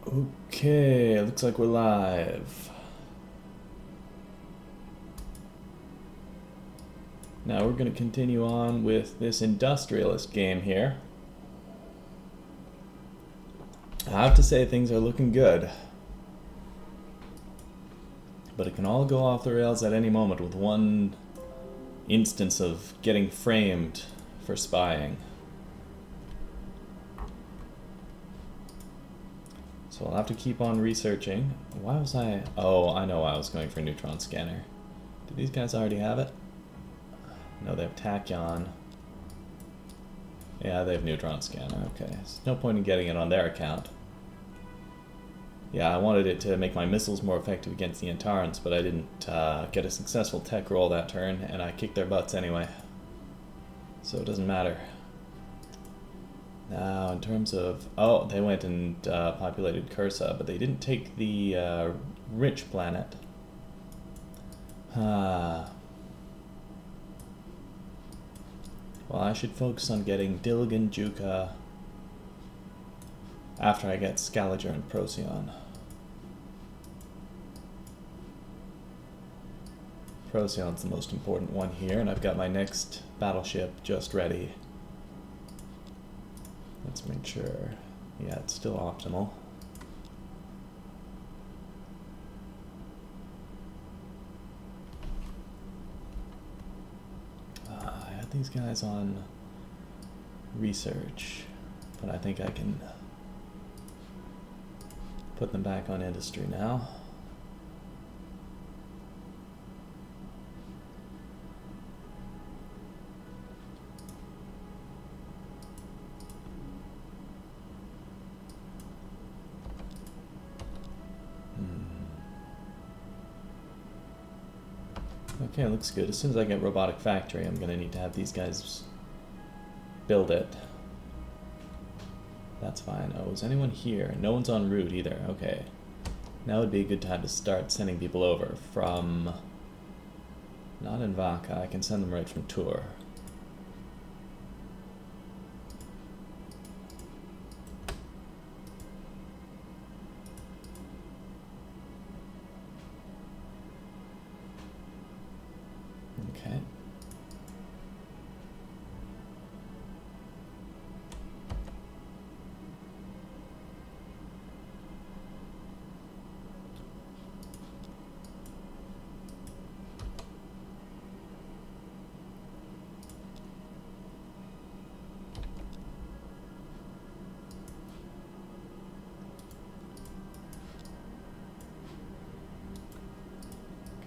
Okay, looks like we're live. Now we're going to continue on with this Industrialist game here. I have to say things are looking good. But it can all go off the rails at any moment with one instance of getting framed for spying. So I'll have to keep on researching. Why was I... Oh, I know why I was going for a neutron scanner. Do these guys already have it? No, they have tachyon. Yeah, they have neutron scanner. Okay, there's no point in getting it on their account. Yeah, I wanted it to make my missiles more effective against the Antarans, but I didn't get a successful tech roll that turn, and I kicked their butts anyway. So it doesn't matter. Now, in terms of... Oh, they went and populated Cursa, but they didn't take the rich planet. Well, I should focus on getting Dilligan, Juka, after I get Scaliger and Procyon. Procyon's the most important one here, and I've got my next battleship just ready. Let's make sure. Yeah, it's still optimal. I had these guys on research, but I think I can put them back on industry now. Okay, it looks good. As soon as I get Robotic Factory, I'm going to need to have these guys build it. That's fine. Oh, is anyone here? No one's en route either. Okay. Now would be a good time to start sending people over from... Not in Vaca. I can send them right from Tour. Okay.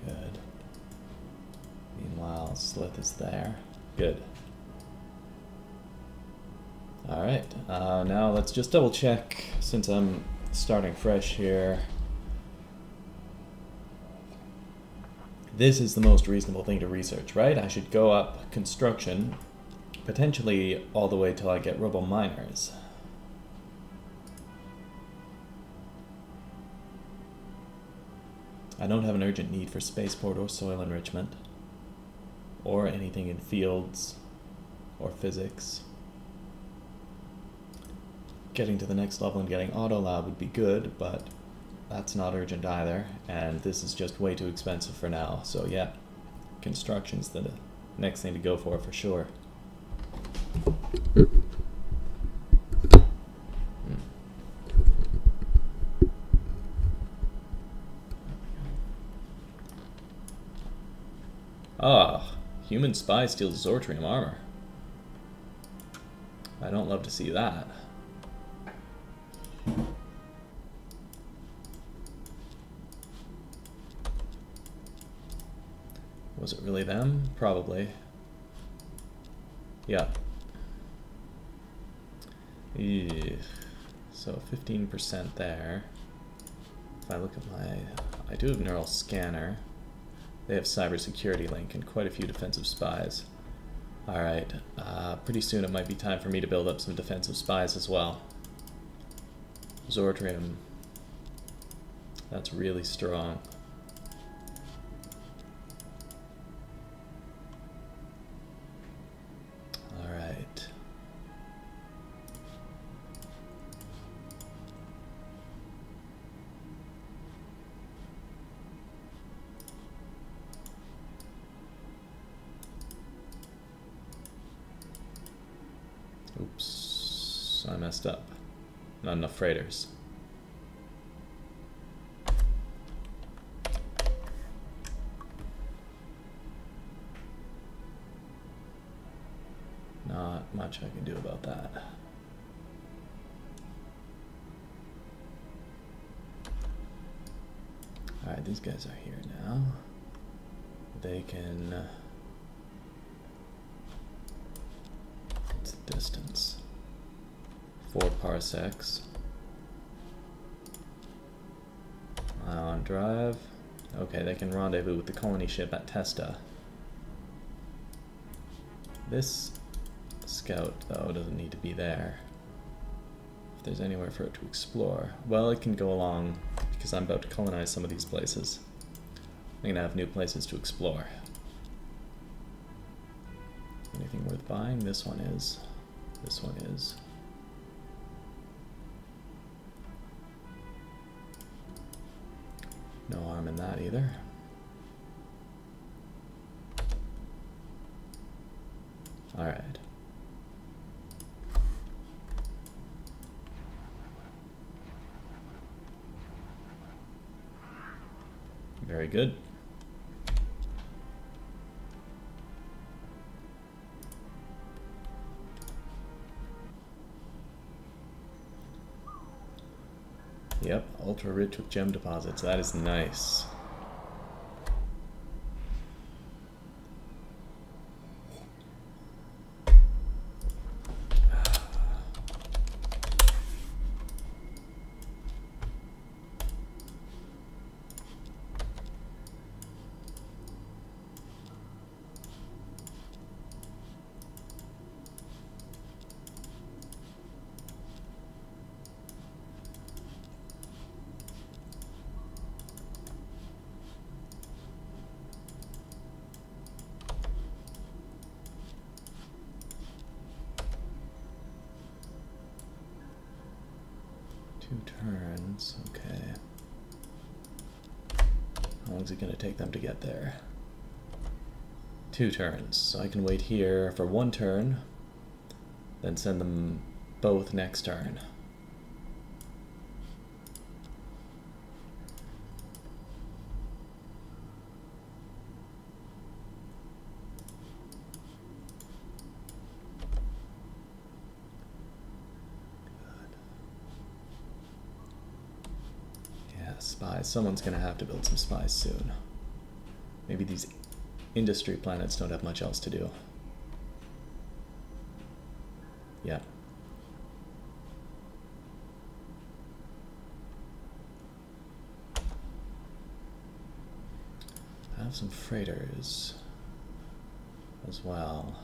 Good. Meanwhile, Slith is there. Good. Alright, now let's just double check, since I'm starting fresh here. This is the most reasonable thing to research, right? I should go up construction, potentially all the way till I get robo miners. I don't have an urgent need for spaceport or soil enrichment, or anything in fields or physics. Getting to the next level and getting auto lab would be good, but that's not urgent either, and this is just way too expensive for now. So yeah, construction's the next thing to go for sure. Ah, human spy steals Zortrium armor. I don't love to see that. Was it really them? Probably. Yeah. Eugh. So 15% there. If I look at my... I do have neural scanner. They have cybersecurity link and quite a few defensive spies. Alright, pretty soon it might be time for me to build up some defensive spies as well. Zortrium. That's really strong. Alright. So I messed up. Not enough freighters. Not much I can do about that. Alright, these guys are here now. They can... what's the distance? 4 parsecs. On drive. Okay, they can rendezvous with the colony ship at Testa. This scout, though, doesn't need to be there. If there's anywhere for it to explore. Well, it can go along, because I'm about to colonize some of these places. I'm gonna have new places to explore. Anything worth buying? This one is. This one is. No harm in that either. Alright. Very good. Yep, ultra rich with gem deposits. That is nice. Turns, okay. How long is it going to take them to get there? 2 turns, so I can wait here for 1 turn, then send them both next turn. Spies. Someone's gonna have to build some spies soon. Maybe these industry planets don't have much else to do. Yeah. I have some freighters as well.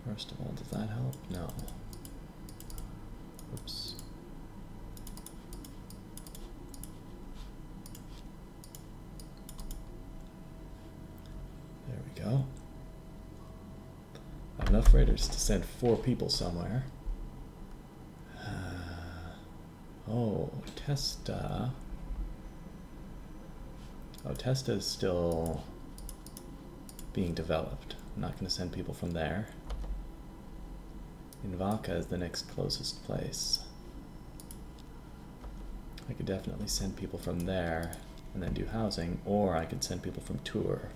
First of all, does that help? No. Oops. There we go. I have enough freighters to send 4 people somewhere. Oh, Testa. Oh, Testa is still being developed. I'm not going to send people from there. Invaka is the next closest place. I could definitely send people from there and then do housing, or I could send people from Tour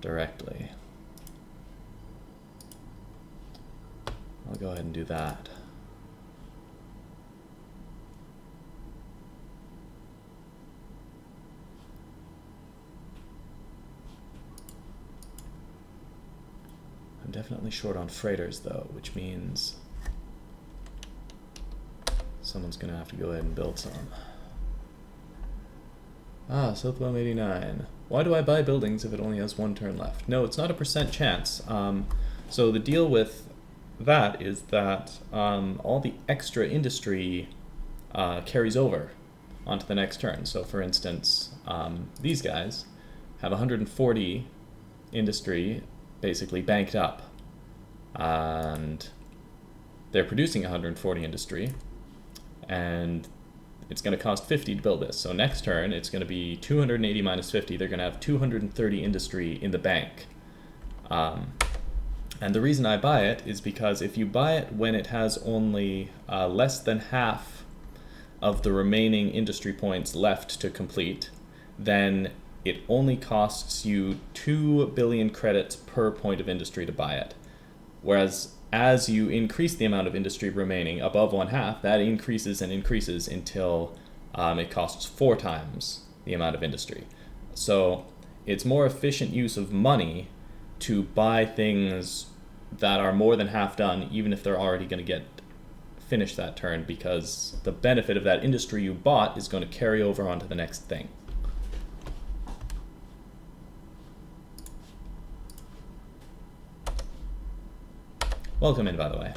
directly. I'll go ahead and do that. I'm definitely short on freighters though, which means someone's gonna have to go ahead and build some. Ah, Southwell 89. Why do I buy buildings if it only has 1 turn left? No, it's not a % chance. So the deal with that is that all the extra industry carries over onto the next turn. So for instance, these guys have 140 industry basically banked up, and they're producing 140 industry, and it's going to cost 50 to build this. So next turn it's going to be 280 minus 50. They're going to have 230 industry in the bank. And the reason I buy it is because if you buy it when it has only less than half of the remaining industry points left to complete, then it only costs you 2 billion credits per point of industry to buy it. Whereas as you increase the amount of industry remaining above 1/2, that increases and increases until it costs 4 times the amount of industry. So it's more efficient use of money to buy things that are more than half done, even if they're already going to get finished that turn, because the benefit of that industry you bought is going to carry over onto the next thing. Welcome in, by the way.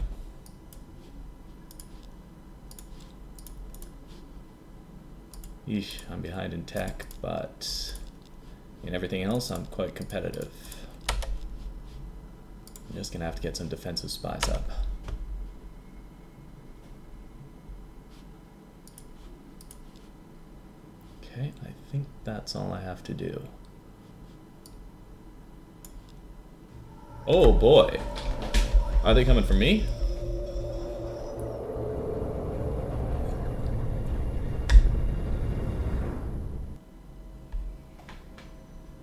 Yeesh, I'm behind in tech, but in everything else, I'm quite competitive. I'm just gonna have to get some defensive spies up. Okay, I think that's all I have to do. Oh boy! Are they coming for me?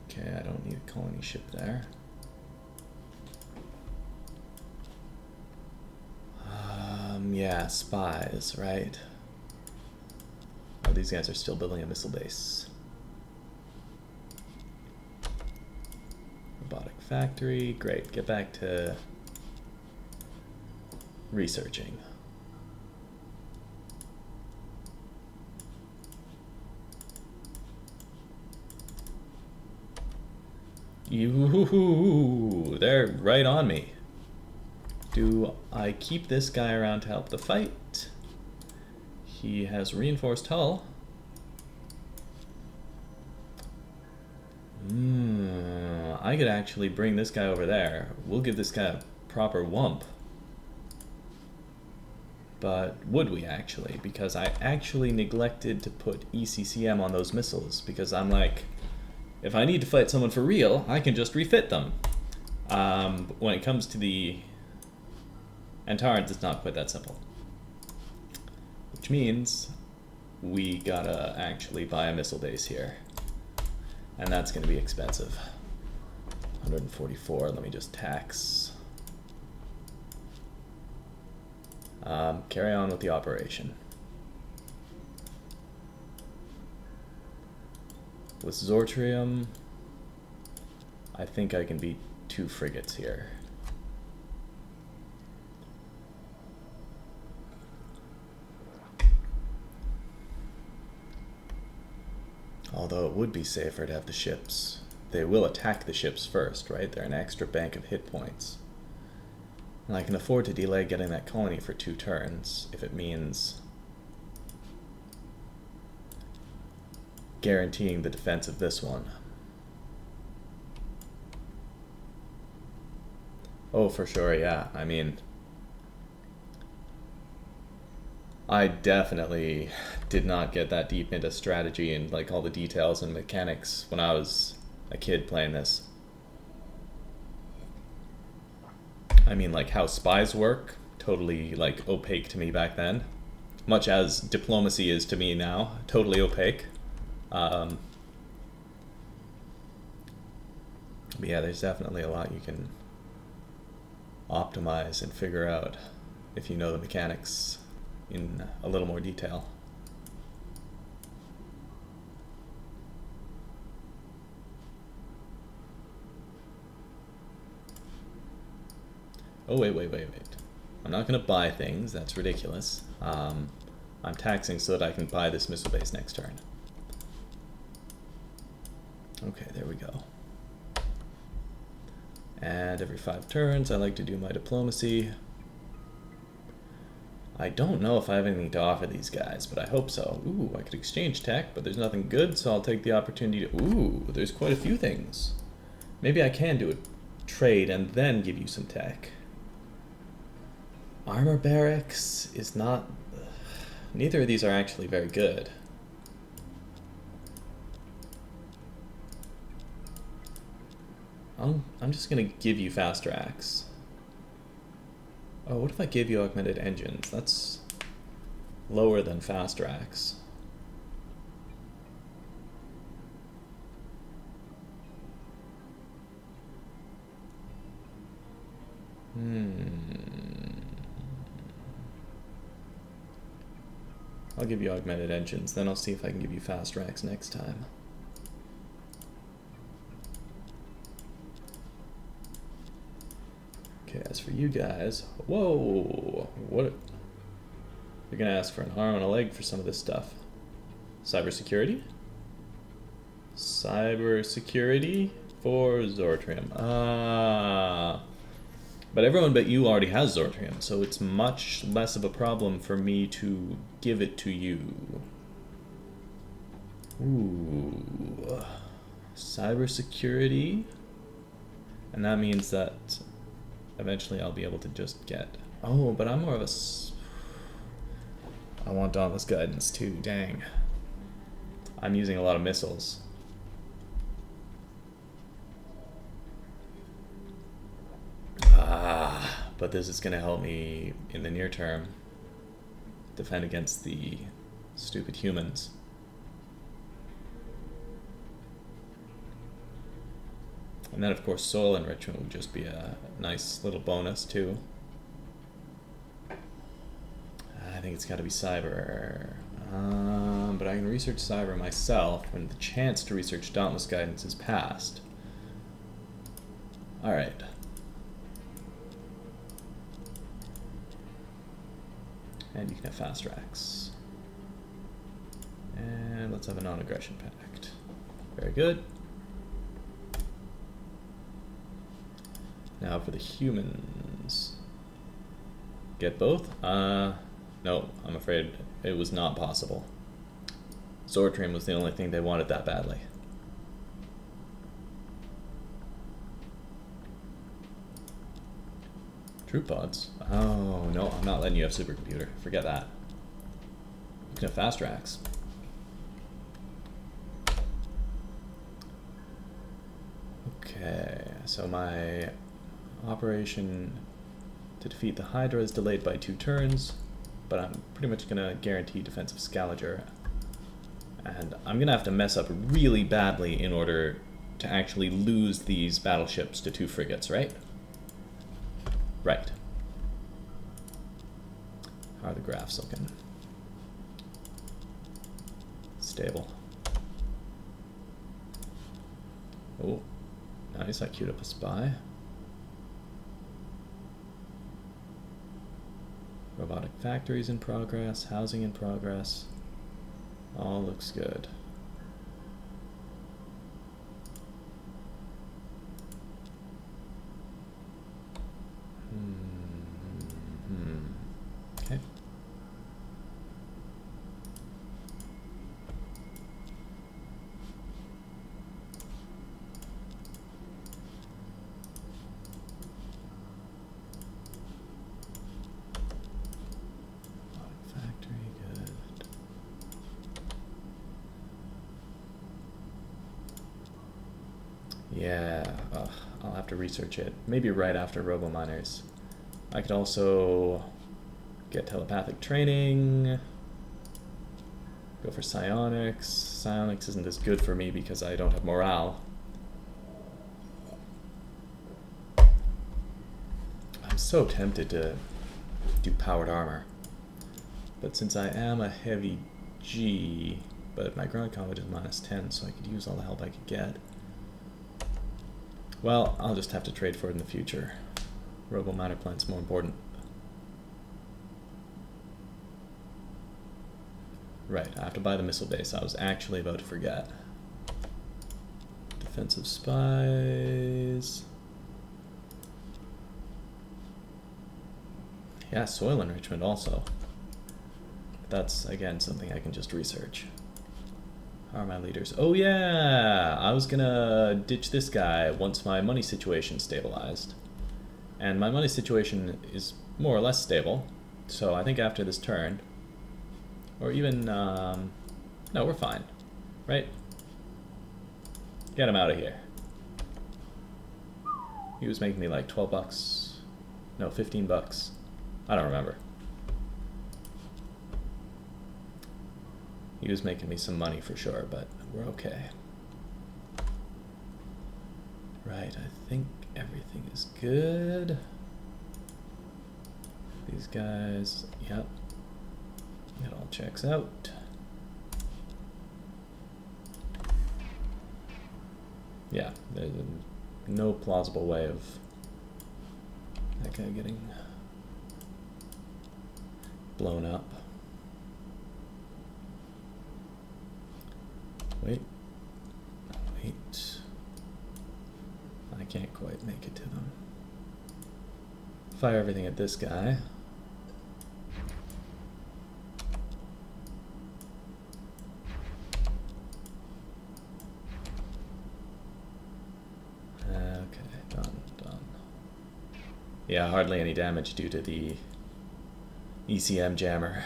Okay, I don't need a colony ship there. Yeah, spies, right? Oh, these guys are still building a missile base. Robotic factory, great. Get back to researching. Yoo-hoo-hoo-hoo, they're right on me. Do I keep this guy around to help the fight? He has reinforced hull. I could actually bring this guy over there. We'll give this guy a proper wump. But would we actually? Because I actually neglected to put ECCM on those missiles, because I'm like, if I need to fight someone for real, I can just refit them. But when it comes to the Antarans, it's not quite that simple. Which means we gotta actually buy a missile base here. And that's gonna be expensive. 144, let me just tax. Carry on with the operation. With Zortrium, I think I can beat 2 frigates here. Although it would be safer to have the ships. They will attack the ships first, right? They're an extra bank of hit points. And I can afford to delay getting that colony for 2 turns if it means guaranteeing the defense of this one. Oh, for sure, yeah. I mean, I definitely did not get that deep into strategy and like all the details and mechanics when I was a kid playing this. I mean, like how spies work, totally like opaque to me back then. Much as diplomacy is to me now, totally opaque. But yeah, there's definitely a lot you can optimize and figure out if you know the mechanics in a little more detail. Oh, wait. I'm not going to buy things. That's ridiculous. I'm taxing so that I can buy this missile base next turn. Okay, there we go. And every 5 turns, I like to do my diplomacy. I don't know if I have anything to offer these guys, but I hope so. Ooh, I could exchange tech, but there's nothing good, so I'll take the opportunity to... Ooh, there's quite a few things. Maybe I can do a trade and then give you some tech. Armor barracks is not... Neither of these are actually very good. I'm just gonna give you fast tracks. Oh, what if I gave you augmented engines? That's lower than fast tracks. I'll give you augmented engines, then I'll see if I can give you fast racks next time. Okay, as for you guys, whoa, what? You're gonna ask for an arm and a leg for some of this stuff. Cybersecurity? Cybersecurity for Zortrium. But everyone but you already has Zortrium, so it's much less of a problem for me to give it to you. Ooh. Cybersecurity? And that means that eventually I'll be able to just get... Oh, but I'm more of a... I want Dauntless Guidance too, dang. I'm using a lot of missiles. But this is going to help me in the near term defend against the stupid humans. And then of course soil enrichment would just be a nice little bonus too. I think it's got to be cyber. But I can research cyber myself when the chance to research Dauntless Guidance is passed. Alright. And you can have fast tracks. And let's have a non-aggression pact. Very good. Now for the humans. Get both? No, I'm afraid it was not possible. Zortrium was the only thing they wanted that badly. Troop pods? Oh, no, I'm not letting you have supercomputer. Forget that. You can have fast tracks. Okay, so my operation to defeat the Hydra is delayed by 2 turns, but I'm pretty much going to guarantee defensive Scavenger. And I'm going to have to mess up really badly in order to actually lose these battleships to 2 frigates, right? Right. How are the graphs looking? Stable. Oh, nice, I queued up a spy. Robotic factories in progress, housing in progress. All looks good. Okay. Factory, good. Yeah, I'll have to research it. Maybe right after RoboMiners. I could also get telepathic training, go for psionics. Psionics isn't as good for me because I don't have morale. I'm so tempted to do powered armor, but since I am a heavy G, but my ground combat is -10, so I could use all the help I could get. Well, I'll just have to trade for it in the future. RoboMiner plant's more important. Right, I have to buy the missile base. I was actually about to forget. Defensive spies. Yeah, soil enrichment also. That's, again, something I can just research. How are my leaders? Oh yeah! I was gonna ditch this guy once my money situation stabilized. And my money situation is more or less stable. So I think after this turn, or even, no, we're fine, right? Get him out of here. He was making me like 12 bucks. No, 15 bucks. I don't remember. He was making me some money for sure, but we're okay. Right, I think everything is good. These guys, yep. It all checks out. Yeah, there's no plausible way of that guy getting blown up. Wait. I can't quite make it to them. Fire everything at this guy. Yeah, hardly any damage due to the ECM jammer.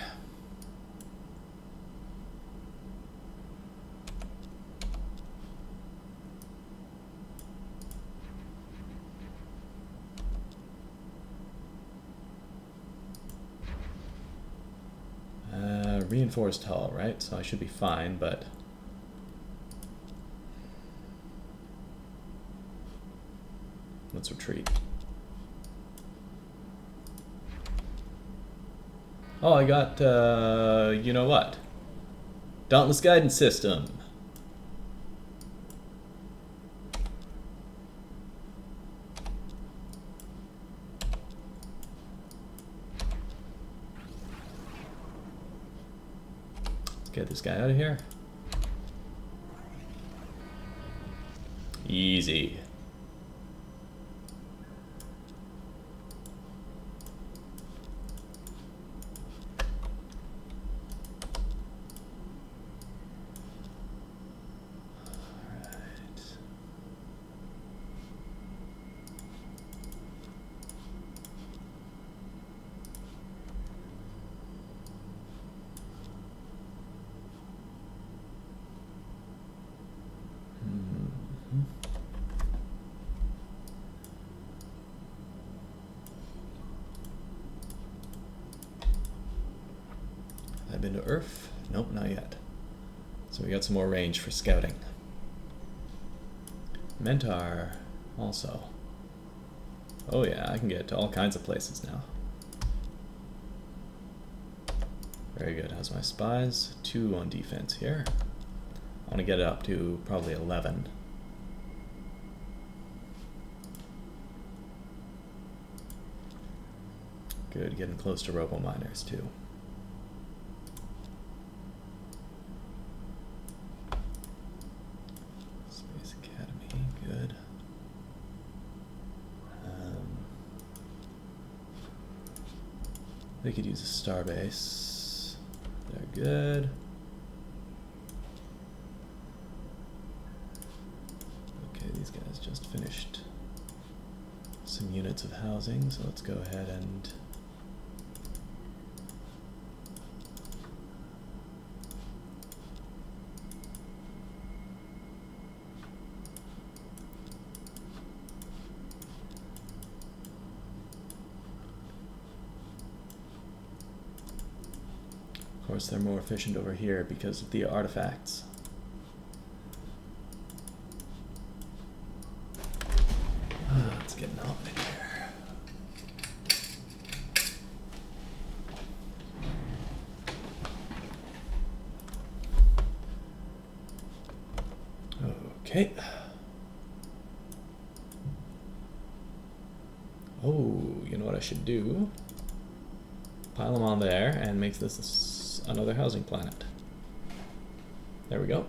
Reinforced hull, right? So I should be fine, but let's retreat. Oh, I got, you know what? Dauntless Guidance System. Let's get this guy out of here. Easy. I've been to Earth? Nope, not yet. So we got some more range for scouting. Mentar also. Oh yeah, I can get to all kinds of places now. Very good. How's my spies? 2 on defense here. I want to get it up to probably 11. Good, getting close to robo-miners too. Space Academy, good. They could use a starbase. They're good. Okay, these guys just finished some units of housing, so let's go ahead and of course, they're more efficient over here because of the artifacts. Let's get an off in here. Okay. Oh, you know what I should do? Pile them on there and make this another housing planet. There we go.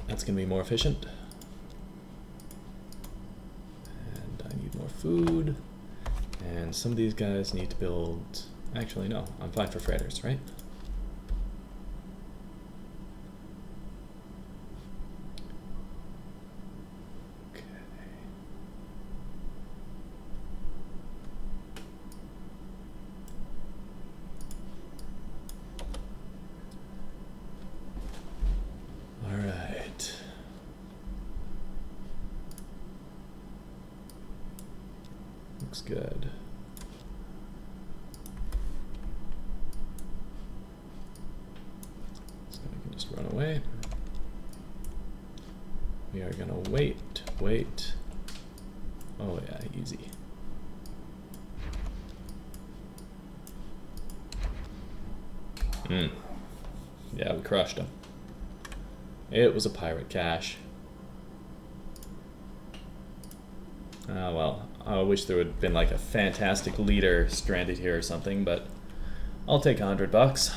That's going to be more efficient. And I need more food. And some of these guys need to build... Actually, no. I'm fine for freighters, right? Looks good. So we can just run away. We are gonna wait. Oh yeah, easy. Yeah, we crushed him. It was a pirate cache. Ah, well, I wish there would have been like a fantastic leader stranded here or something, but I'll take $100.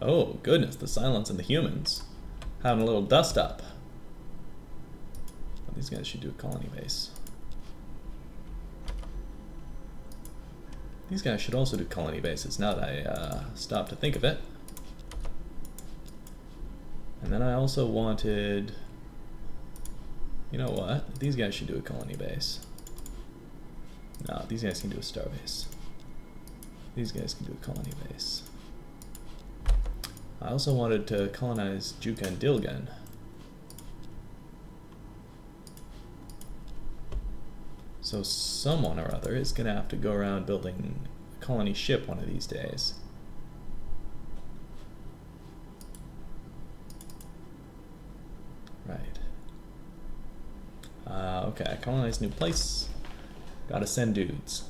Oh, goodness, the Cylons and the humans. Having a little dust up. Well, these guys should do a colony base. These guys should also do colony bases, now that I stop to think of it. And then I also wanted... You know what? These guys should do a colony base. No, these guys can do a star base. These guys can do a colony base. I also wanted to colonize Juka and Dilgan. So someone or other is going to have to go around building a colony ship one of these days. Right. Okay, colonize new place. Gotta send dudes.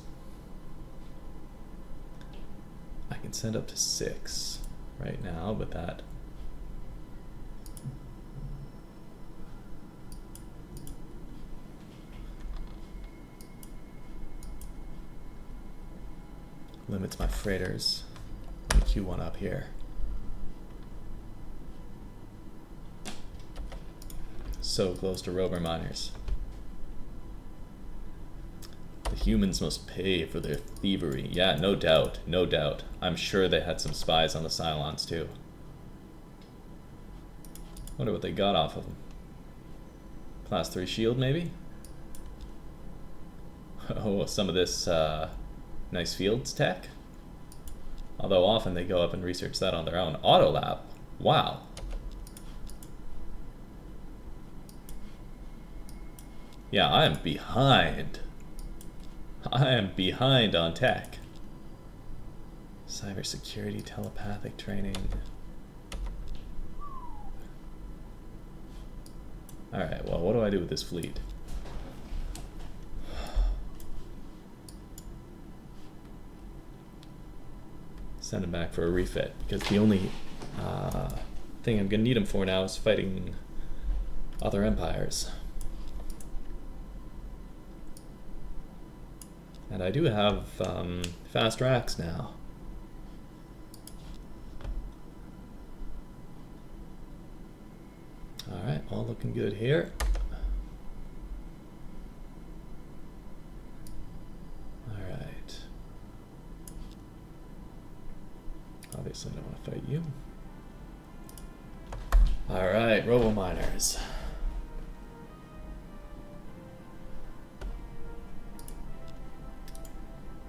I can send up to 6 right now, but that limits my freighters. Let me queue one up here. So close to rover miners. The humans must pay for their thievery. Yeah, no doubt, no doubt. I'm sure they had some spies on the Cylons too. Wonder what they got off of them. Class 3 shield, maybe? Oh, some of this nice fields tech? Although often they go up and research that on their own. Autolab? Wow. Yeah, I am behind. I am behind on tech. Cybersecurity, telepathic training. Alright, well, what do I do with this fleet? Send him back for a refit, because the only thing I'm going to need him for now is fighting other empires. And I do have fast racks now. Alright, all looking good here. Alright. Obviously I don't want to fight you. Alright, robo-miners.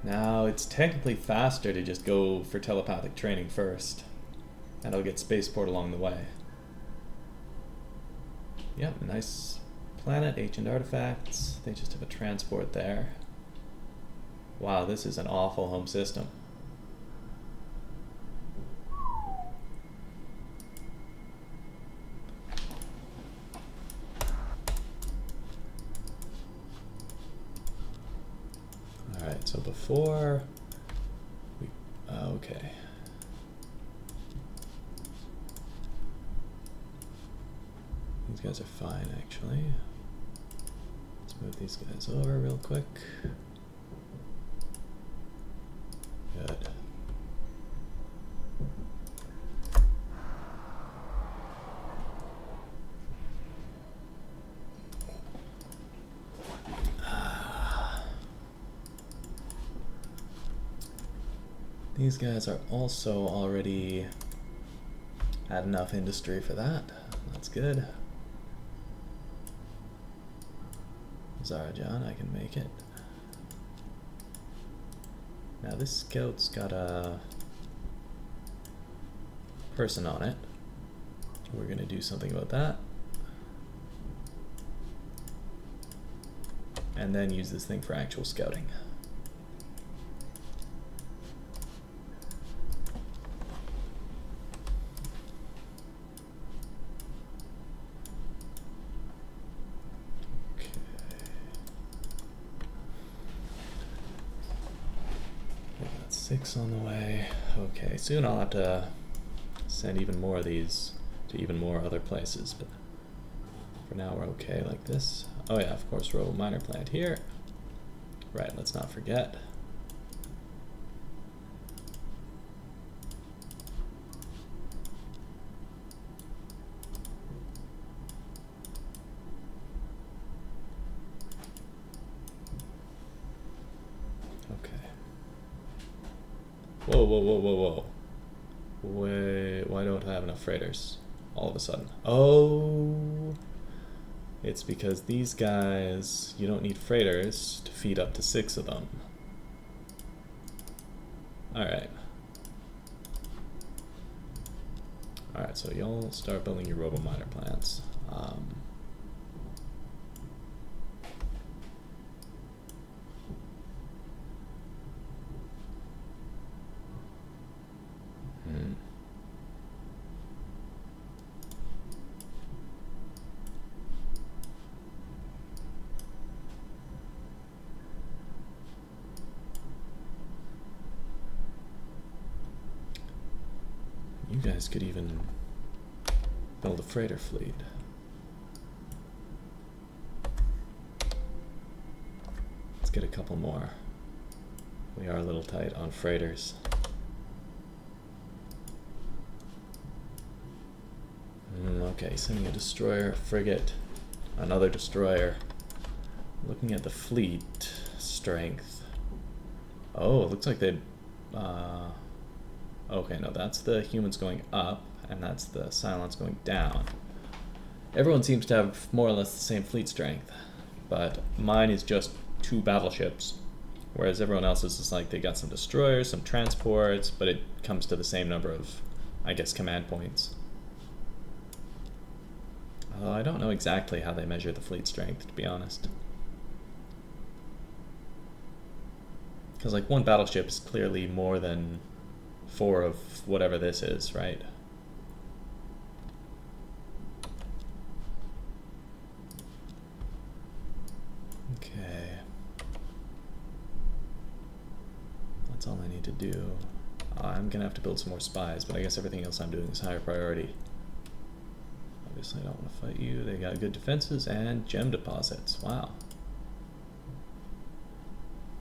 Now, it's technically faster to just go for telepathic training first. And I'll get spaceport along the way. Yep, nice planet, ancient artifacts. They just have a transport there. Wow, this is an awful home system. Alright, so before we... okay. These guys are fine, actually. Let's move these guys over real quick. Good. These guys are also already had enough industry for that. That's good. Zarajan, I can make it. Now this scout's got a person on it. We're gonna do something about that. And then use this thing for actual scouting. Okay. We got 6 on the way. Okay, soon I'll have to send even more of these to even more other places, but for now we're okay like this. Oh yeah, of course, robo miner plant here. Right, let's not forget. Okay. Whoa, whoa, whoa, whoa, whoa. Wait, why don't I have enough freighters all of a sudden? Oh, it's because these guys, you don't need freighters to feed up to 6 of them. Alright. Alright, so y'all start building your robo miner plants. You guys could even build a freighter fleet. Let's get a couple more. We are a little tight on freighters. Okay, sending a destroyer, frigate, another destroyer. Looking at the fleet strength. Oh, it looks like they okay, no, that's the humans going up, and that's the Cylons going down. Everyone seems to have more or less the same fleet strength, but mine is just 2 battleships, whereas everyone else's is like they got some destroyers, some transports, but it comes to the same number of, I guess, command points. I don't know exactly how they measure the fleet strength, to be honest. Because, like, 1 battleship is clearly more than 4 of whatever this is, right? Okay. That's all I need to do. I'm gonna have to build some more spies, but I guess everything else I'm doing is higher priority. Obviously I don't want to fight you. They got good defenses and gem deposits. Wow.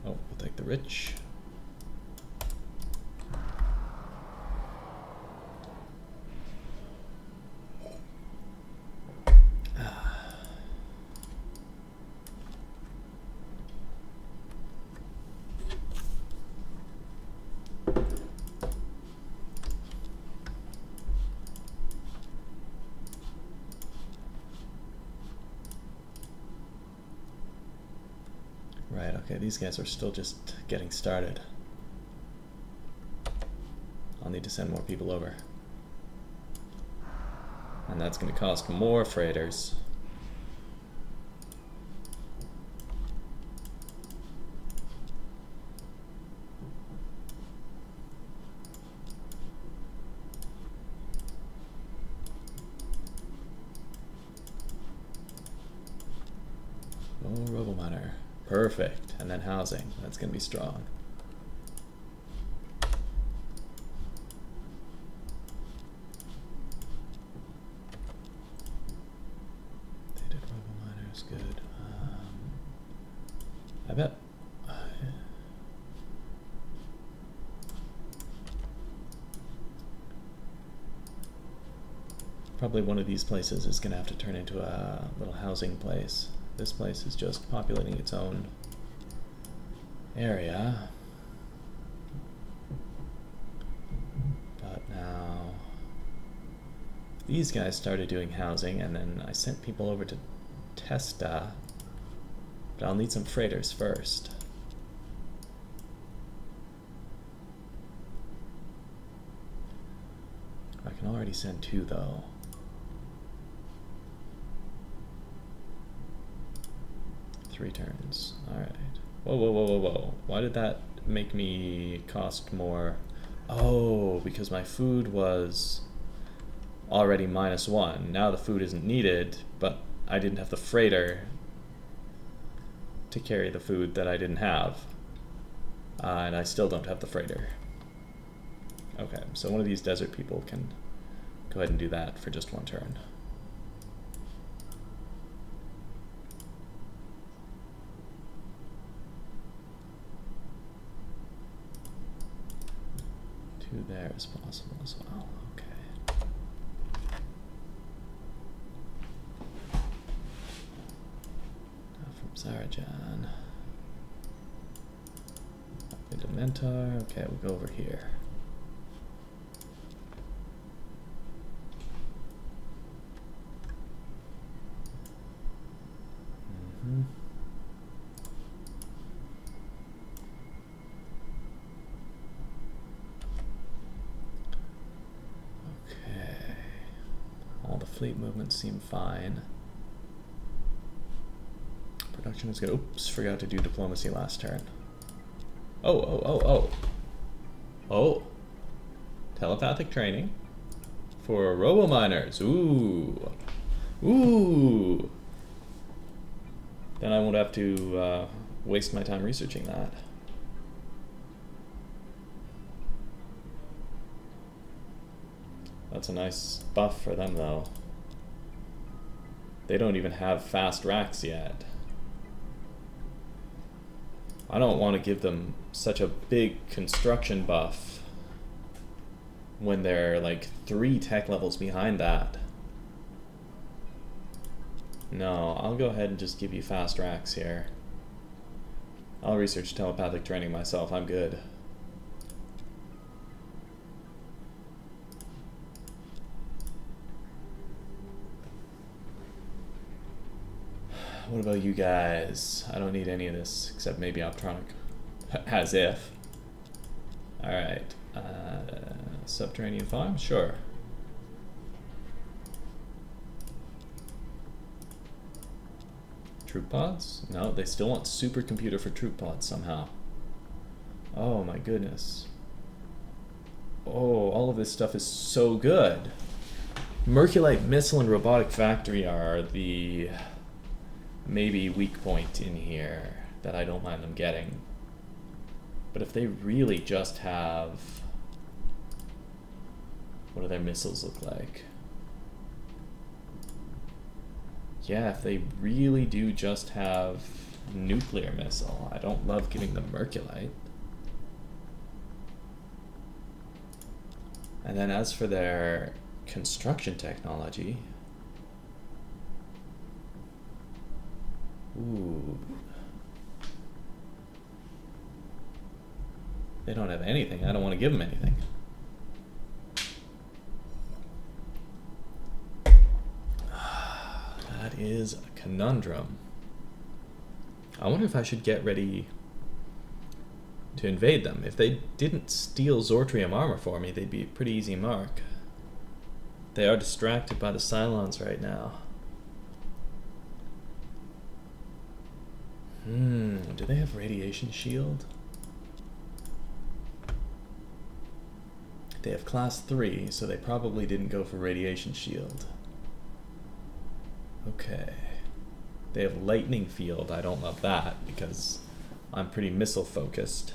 Oh, we'll take the rich. Right, okay, these guys are still just getting started. I'll need to send more people over. And that's going to cost more freighters. Oh, RoboMiner. Perfect. And then housing. That's going to be strong. Dated RoboMiner is good. I bet. Probably one of these places is going to have to turn into a little housing place. This place is just populating its own area. But now these guys started doing housing, and then I sent people over to Testa. But I'll need some freighters first. I can already send 2 though. Three turns. Alright. Whoa, whoa, whoa, whoa, whoa. Why did that make me cost more? Oh, because my food was already -1. Now the food isn't needed, but I didn't have the freighter to carry the food that I didn't have. And I still don't have the freighter. Okay, so one of these desert people can go ahead and do that for just 1 turn. Two there is possible as well. Okay. Now from Zarajan. Into Mentor. Okay, we'll go over here. Fleet movements seem fine. Production is good. Oops, forgot to do diplomacy last turn. Oh, oh, oh, oh. Oh. Telepathic training for robo-miners. Ooh. Ooh. Then I won't have to waste my time researching that. That's a nice buff for them though. They don't even have fast racks yet. I don't want to give them such a big construction buff when they're like 3 tech levels behind that. No, I'll go ahead and just give you fast racks here. I'll research telepathic training myself, I'm good. What about you guys? I don't need any of this, except maybe Optronic. As if. Alright. Subterranean farm? Sure. Troop pods? No, they still want supercomputer for troop pods somehow. Oh my goodness. Oh, all of this stuff is so good. Merculite Missile and Robotic Factory are the maybe weak point in here that I don't mind them getting. But if they really just have... What do their missiles look like? Yeah, if they really do just have nuclear missile, I don't love giving them Merculite. And then as for their construction technology... Ooh. They don't have anything. I don't want to give them anything. That is a conundrum. I wonder if I should get ready to invade them. If they didn't steal Zortrium armor for me, they'd be a pretty easy mark. They are distracted by the Cylons right now. Do they have radiation shield? They have class 3, so they probably didn't go for radiation shield. Okay. They have lightning field. I don't love that because I'm pretty missile focused.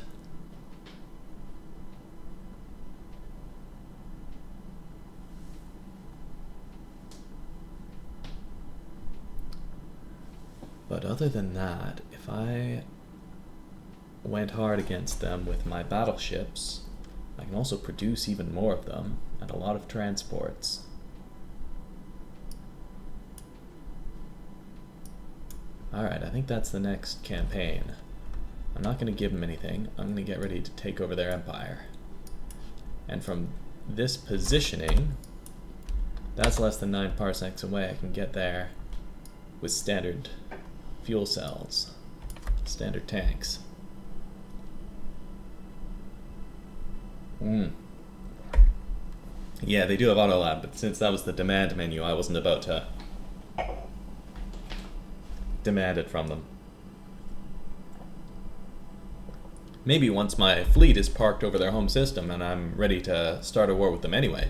But other than that, if I went hard against them with my battleships, I can also produce even more of them and a lot of transports. Alright, I think that's the next campaign. I'm not going to give them anything. I'm going to get ready to take over their empire. And from this positioning, that's less than 9 parsecs away. I can get there with standard fuel cells. Standard tanks. Yeah, they do have auto lab, but since that was the demand menu, I wasn't about to demand it from them. Maybe once my fleet is parked over their home system and I'm ready to start a war with them anyway.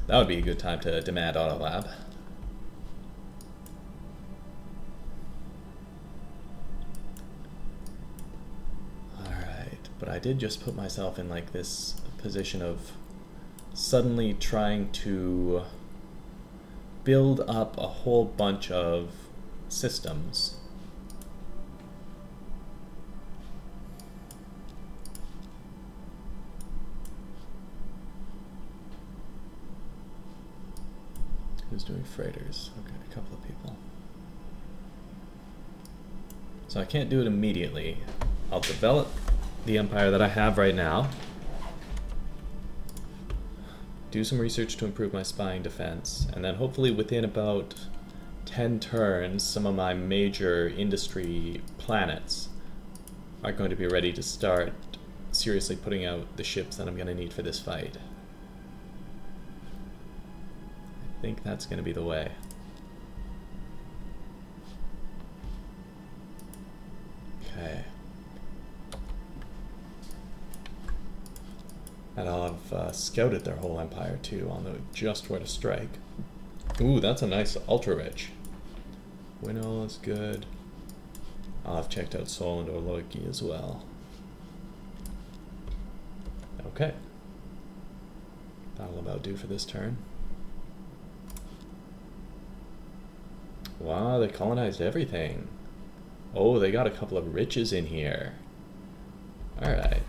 That would be a good time to demand auto lab. Alright, but I did just put myself in like this position of suddenly trying to build up a whole bunch of systems. Who's doing freighters? Okay, a couple of people. So I can't do it immediately. I'll develop the empire that I have right now. Do some research to improve my spying defense, and then hopefully within about 10 turns, some of my major industry planets are going to be ready to start seriously putting out the ships that I'm going to need for this fight. I think that's going to be the way. Okay. And I'll have scouted their whole empire too. I'll know just where to strike. Ooh, that's a nice ultra-rich. Winnow is good. I'll have checked out Sol and Orlogi as well. Okay. That'll about do for this turn. Wow, they colonized everything. Oh, they got a couple of riches in here. Alright.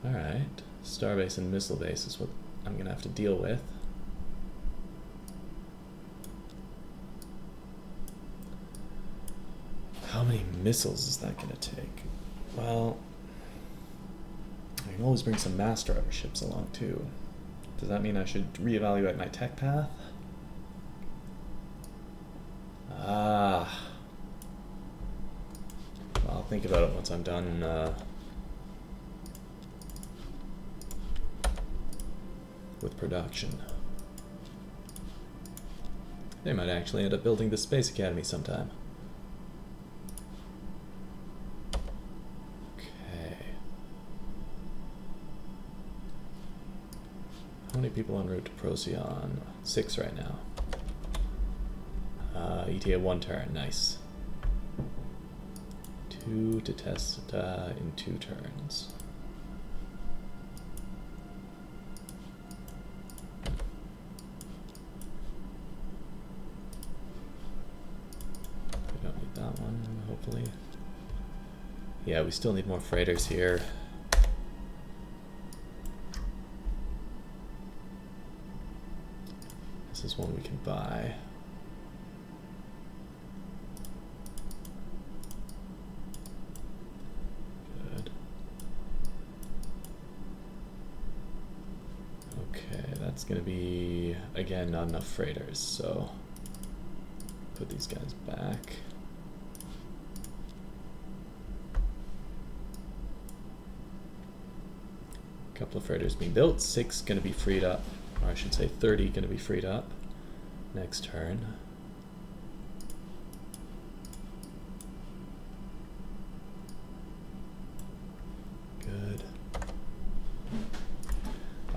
Alright. Starbase and missile base is what I'm gonna have to deal with. How many missiles is that gonna take? Well, I can always bring some master hour ships along too. Does that mean I should reevaluate my tech path? Ah. Well, I'll think about it once I'm done with production. They might actually end up building the Space Academy sometime. Okay. How many people en route to Procyon? 6 right now. ETA 1 turn, nice. 2 to test in 2 turns. We don't need that one, hopefully. Yeah, we still need more freighters here. This is one we can buy. It's going to be, again, not enough freighters, so put these guys back. A couple of freighters being built, 6 going to be freed up, or I should say 30 going to be freed up next turn. Good.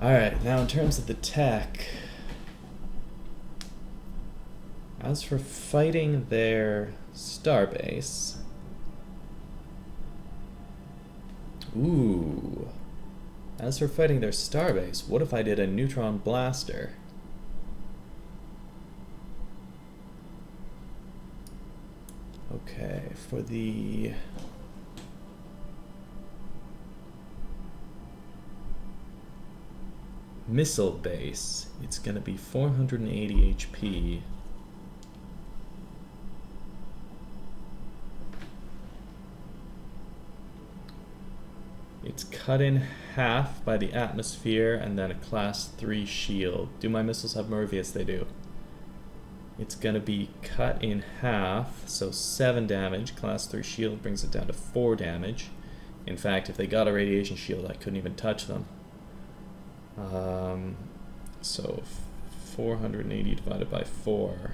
Alright, now in terms of the tech, as for fighting their starbase, what if I did a neutron blaster? Okay, for the missile base, it's going to be 480 HP. It's cut in half by the atmosphere and then a class 3 shield. Do my missiles have Merv? Yes, they do. it's going to be cut in half, so 7 damage. Class 3 shield brings it down to 4 damage. In fact, if they got a radiation shield, I couldn't even touch them. So 480 divided by 4.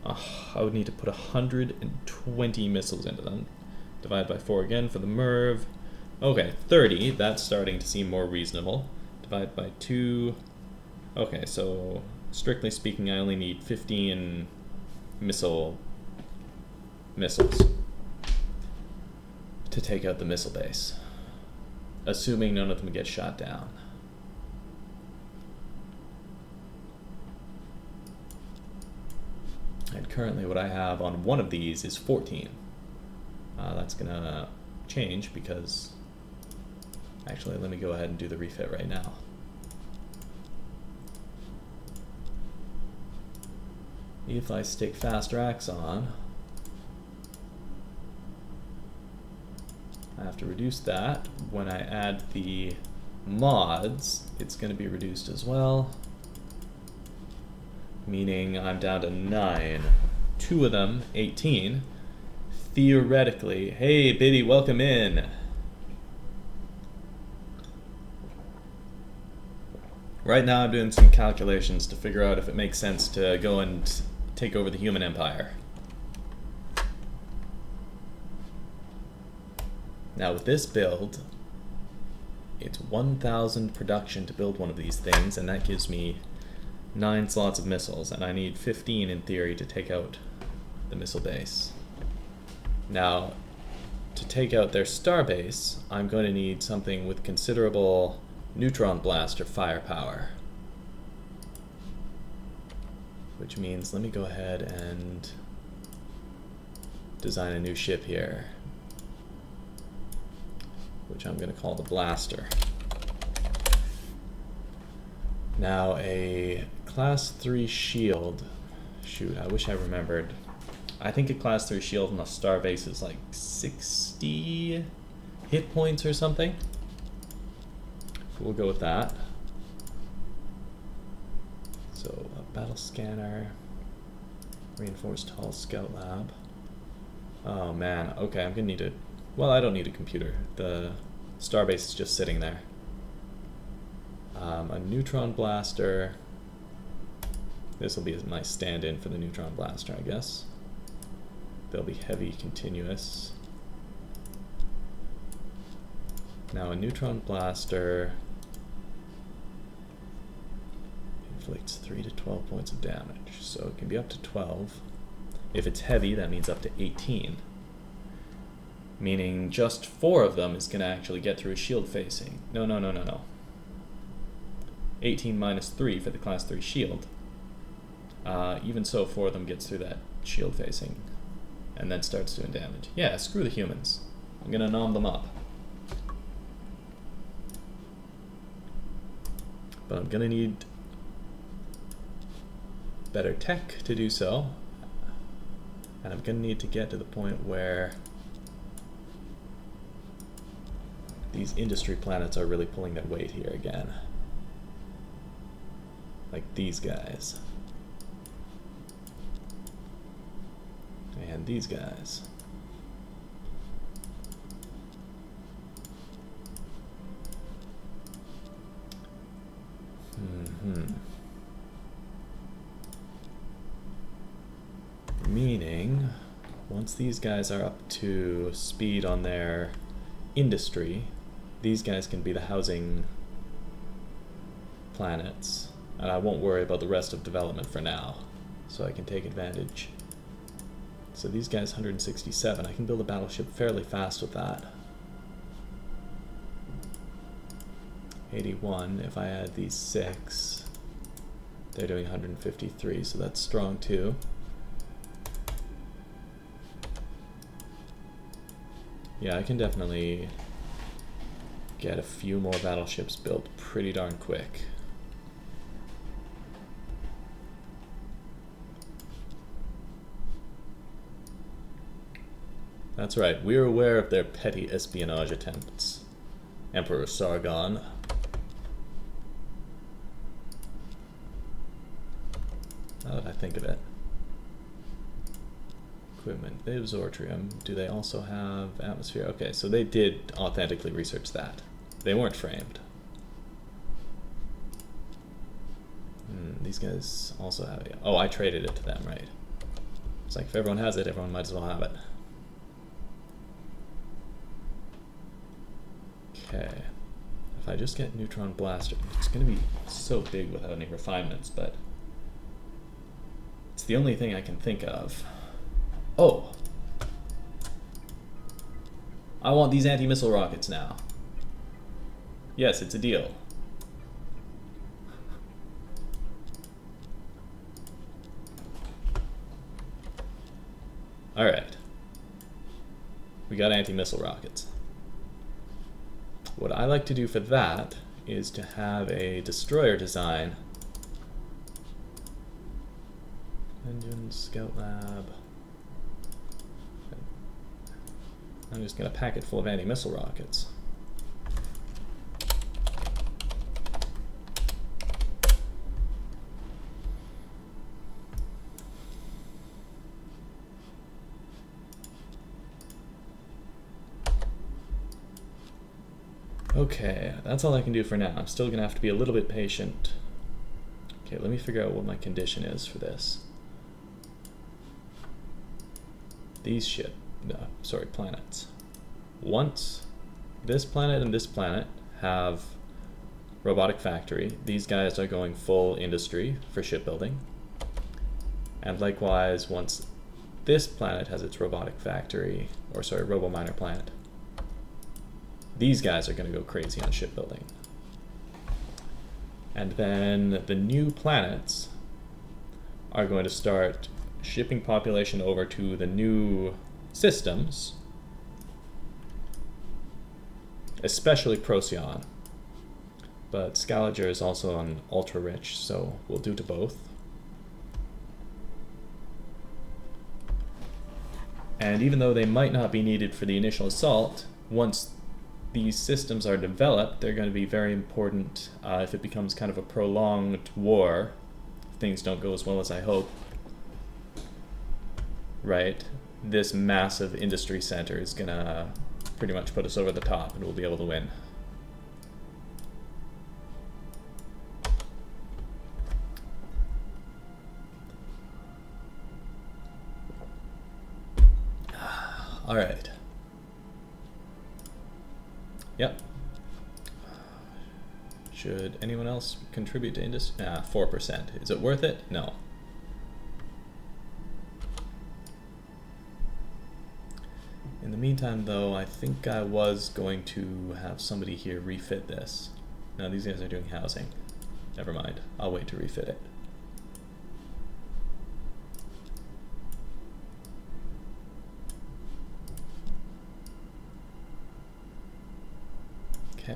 I would need to put 120 missiles into them. Divide by 4 again for the MERV. Okay, 30. That's starting to seem more reasonable. Divide by 2. Okay, so strictly speaking, I only need 15 missiles to take out the missile base, assuming none of them get shot down. And currently what I have on one of these is 14. That's gonna change because, actually let me go ahead and do the refit right now. If I stick fast racks on, I have to reduce that. When I add the mods, it's going to be reduced as well, meaning I'm down to 9. 2 of them, 18. Theoretically, hey Biddy, welcome in. Right now I'm doing some calculations to figure out if it makes sense to go and take over the human empire. Now with this build, it's 1,000 production to build one of these things, and that gives me 9 slots of missiles, and I need 15 in theory to take out the missile base. Now, to take out their star base, I'm going to need something with considerable neutron blaster firepower. Which means, let me go ahead and design a new ship here, which I'm going to call the Blaster. Now a class 3 shield, shoot, I wish I remembered. I think a class 3 shield on a star base is like 60 hit points or something. So we'll go with that. So a battle scanner, reinforced hull scout lab. Oh man, okay, I'm gonna need a, well, I don't need a computer. The starbase is just sitting there. A neutron blaster. This will be a nice stand-in for the neutron blaster, I guess. They'll be heavy continuous. Now a neutron blaster inflicts 3 to 12 points of damage, so it can be up to 12. If it's heavy, that means up to 18. Meaning just 4 of them is going to actually get through a shield facing. No. 18 minus 3 for the class 3 shield. Even so, 4 of them gets through that shield facing and then starts doing damage. Yeah, screw the humans. I'm going to nom them up. But I'm going to need better tech to do so. And I'm going to need to get to the point where these industry planets are really pulling their weight here again. Like these guys. And these guys. Meaning, once these guys are up to speed on their industry, these guys can be the housing planets. And I won't worry about the rest of development for now, so I can take advantage. So these guys, 167, I can build a battleship fairly fast with that. 81, if I add these 6, they're doing 153, so that's strong too. Yeah, I can definitely get a few more battleships built pretty darn quick. That's right, we're aware of their petty espionage attempts. Emperor Sargon. I think of it. Equipment, they have Zortrium. Do they also have atmosphere? Okay, so they did authentically research that. They weren't framed. These guys also have it. Oh, I traded it to them, right? It's like if everyone has it, everyone might as well have it. Okay. If I just get neutron blaster, it's going to be so big without any refinements, but it's the only thing I can think of. Oh! I want these anti-missile rockets now. Yes, it's a deal. Alright. We got anti-missile rockets. What I like to do for that is to have a destroyer design. Engine, scout lab. I'm just going to pack it full of anti-missile rockets. Okay, that's all I can do for now. I'm still going to have to be a little bit patient. Okay, let me figure out what my condition is for this. These planets. Once this planet and this planet have robotic factory, these guys are going full industry for shipbuilding. And likewise, once this planet has its robotic factory, or sorry, robo-miner planet, these guys are going to go crazy on shipbuilding. And then the new planets are going to start shipping population over to the new systems, especially Procyon. But Scaliger is also on ultra-rich, so we'll do to both. And even though they might not be needed for the initial assault, once these systems are developed, they're going to be very important if it becomes kind of a prolonged war. If things don't go as well as I hope. Right? This massive industry center is going to pretty much put us over the top and we'll be able to win. All right. Yep. Should anyone else contribute to industry? 4%. Is it worth it? No. In the meantime, though, I think I was going to have somebody here refit this. No, these guys are doing housing. Never mind. I'll wait to refit it. Okay.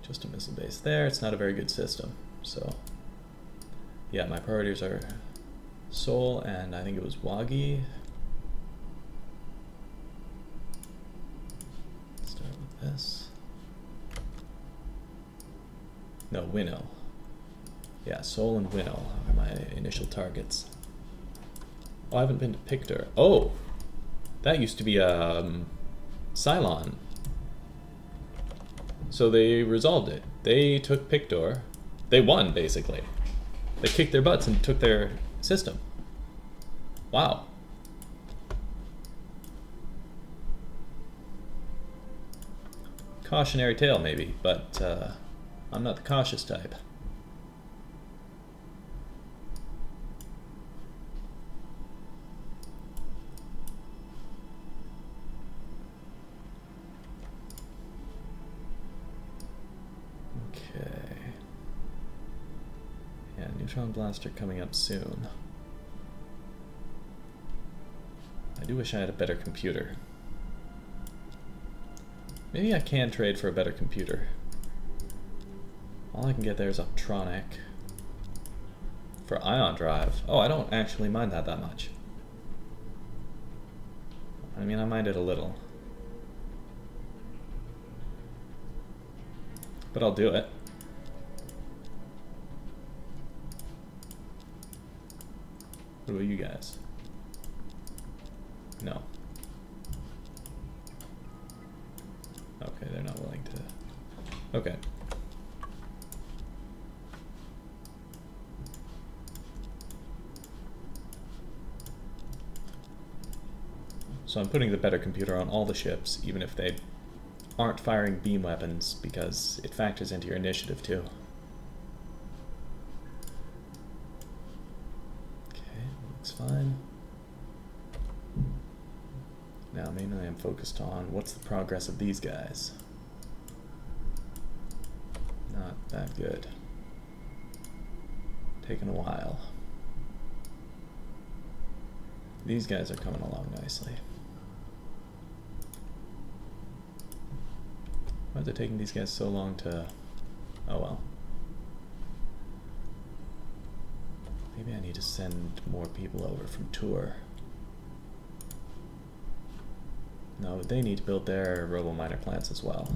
Just a missile base there. It's not a very good system. So, yeah, my priorities are Seoul and I think it was Wagi. Start with this. No, Winnow. Yeah, Seoul and Winnow are my initial targets. Oh, I haven't been to Pictor. Oh! That used to be Cylon. So they resolved it. They took Pictor. They won, basically. They kicked their butts and took their system. Wow. Cautionary tale, maybe, but I'm not the cautious type. Neutron blaster coming up soon. I do wish I had a better computer. Maybe I can trade for a better computer. All I can get there is Optronic. For ion drive. Oh, I don't actually mind that much. I mean, I mind it a little. But I'll do it. What about you guys? No. Okay, they're not willing to... Okay. So I'm putting the better computer on all the ships, even if they aren't firing beam weapons, because it factors into your initiative too. Okay, looks fine. Now mainly I'm focused on what's the progress of these guys. Not that good. Taking a while. These guys are coming along nicely. Why is it taking these guys so long to... Oh well. Maybe I need to send more people over from Tour. No, they need to build their robo-miner plants as well.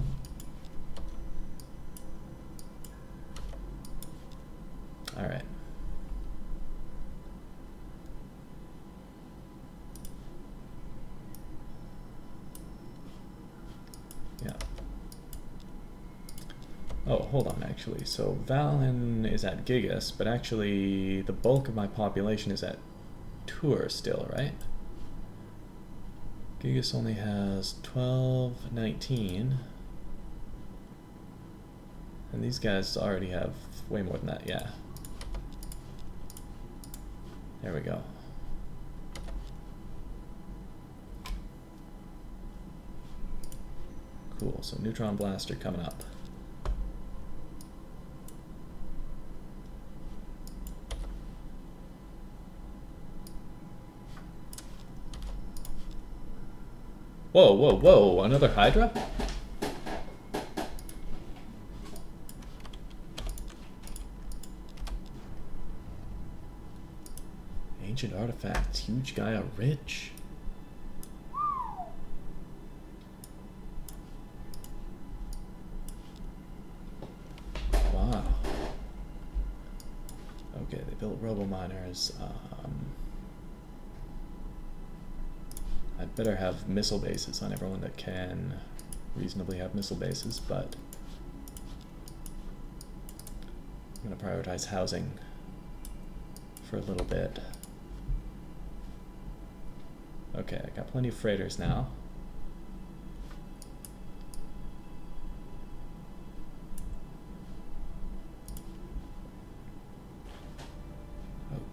Alright. Yeah. Oh, hold on, actually. So Valen is at Gigas, but actually the bulk of my population is at Tour still, right? Gigas only has 12, 19. And these guys already have way more than that, yeah. There we go. Cool, so Neutron Blaster coming up. Whoa, whoa, whoa, another Hydra? Ancient artifacts, huge Gaia rich. Wow. Okay, they built robo-miners. I'd better have missile bases on everyone that can reasonably have missile bases, but I'm going to prioritize housing for a little bit. Okay, I got plenty of freighters now.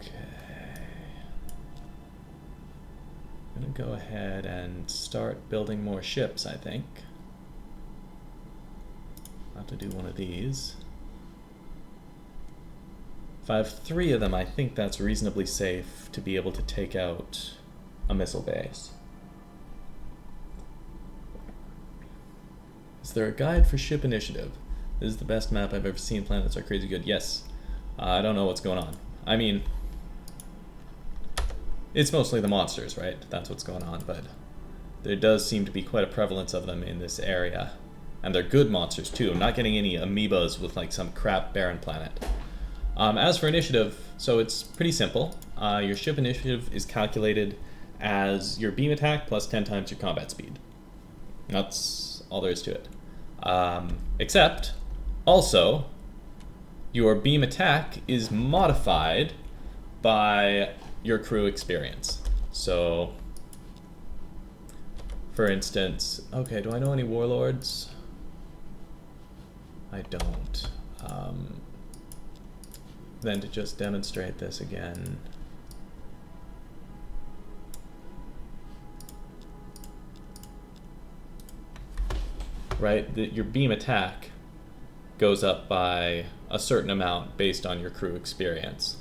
Okay. I'm gonna go ahead and start building more ships, I think. I'll have to do one of these. If I have 3 of them, I think that's reasonably safe to be able to take out a missile base. Is there a guide for ship initiative? This is the best map I've ever seen. Planets are crazy good. Yes. I don't know what's going on. I mean, it's mostly the monsters, right? That's what's going on, but there does seem to be quite a prevalence of them in this area. And they're good monsters too. I'm not getting any amoebas with like some crap barren planet. As for initiative, so it's pretty simple. Your ship initiative is calculated as your beam attack plus 10 times your combat speed. That's all there is to it. Except, also, your beam attack is modified by your crew experience. So, for instance, okay, do I know any warlords? I don't. Then to just demonstrate this again. Right, your beam attack goes up by a certain amount based on your crew experience.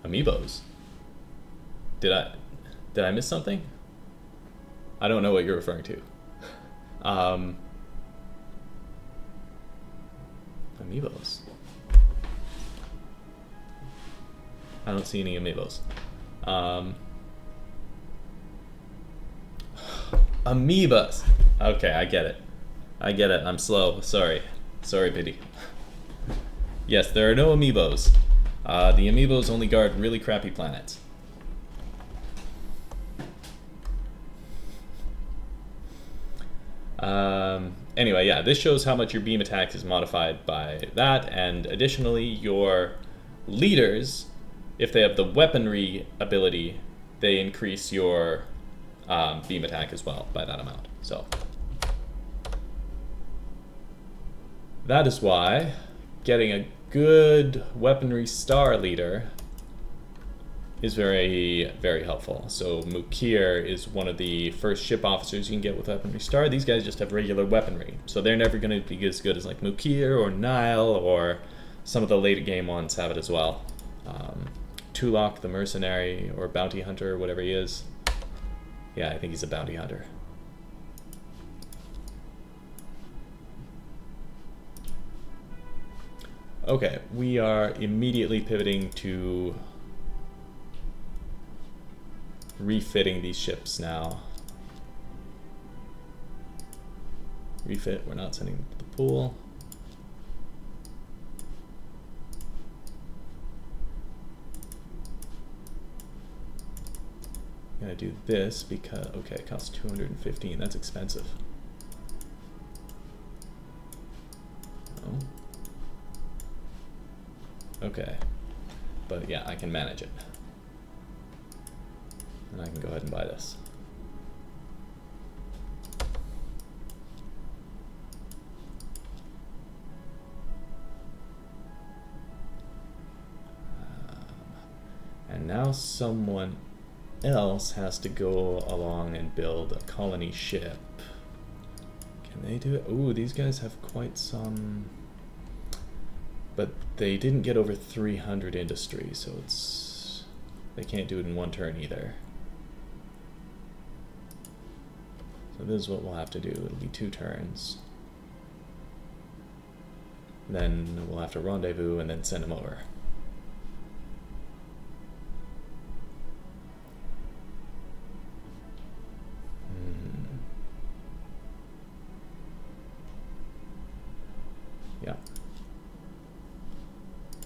Amiibos. Did I miss something? I don't know what you're referring to. Amiibos. I don't see any amiibos. Amoebas. Okay, I get it. I get it. I'm slow. Sorry. Sorry, Biddy. Yes, there are no amiibos. The amiibos only guard really crappy planets. Anyway, yeah, this shows how much your beam attack is modified by that, and additionally, your leaders, if they have the weaponry ability, they increase your beam attack as well by that amount. So that is why getting a good weaponry star leader is very, very helpful. So Mukir is one of the first ship officers you can get with weaponry star. These guys just have regular weaponry, so they're never going to be as good as like Mukir or Nile, or some of the later game ones have it as well. Tulok the mercenary or bounty hunter or whatever he is. Yeah, I think he's a bounty hunter. Okay, we are immediately pivoting to refitting these ships now. Refit, we're not sending them to the pool. I'm gonna do this because, okay, it costs 215, that's expensive. Oh. Okay, but yeah, I can manage it. And I can go ahead and buy this. And now someone else has to go along and build a colony ship. Can they do it? Ooh, these guys have quite some... But they didn't get over 300 industry, so it's... They can't do it in one turn either. So this is what we'll have to do. It'll be 2 turns. Then we'll have to rendezvous and then send them over. Yeah.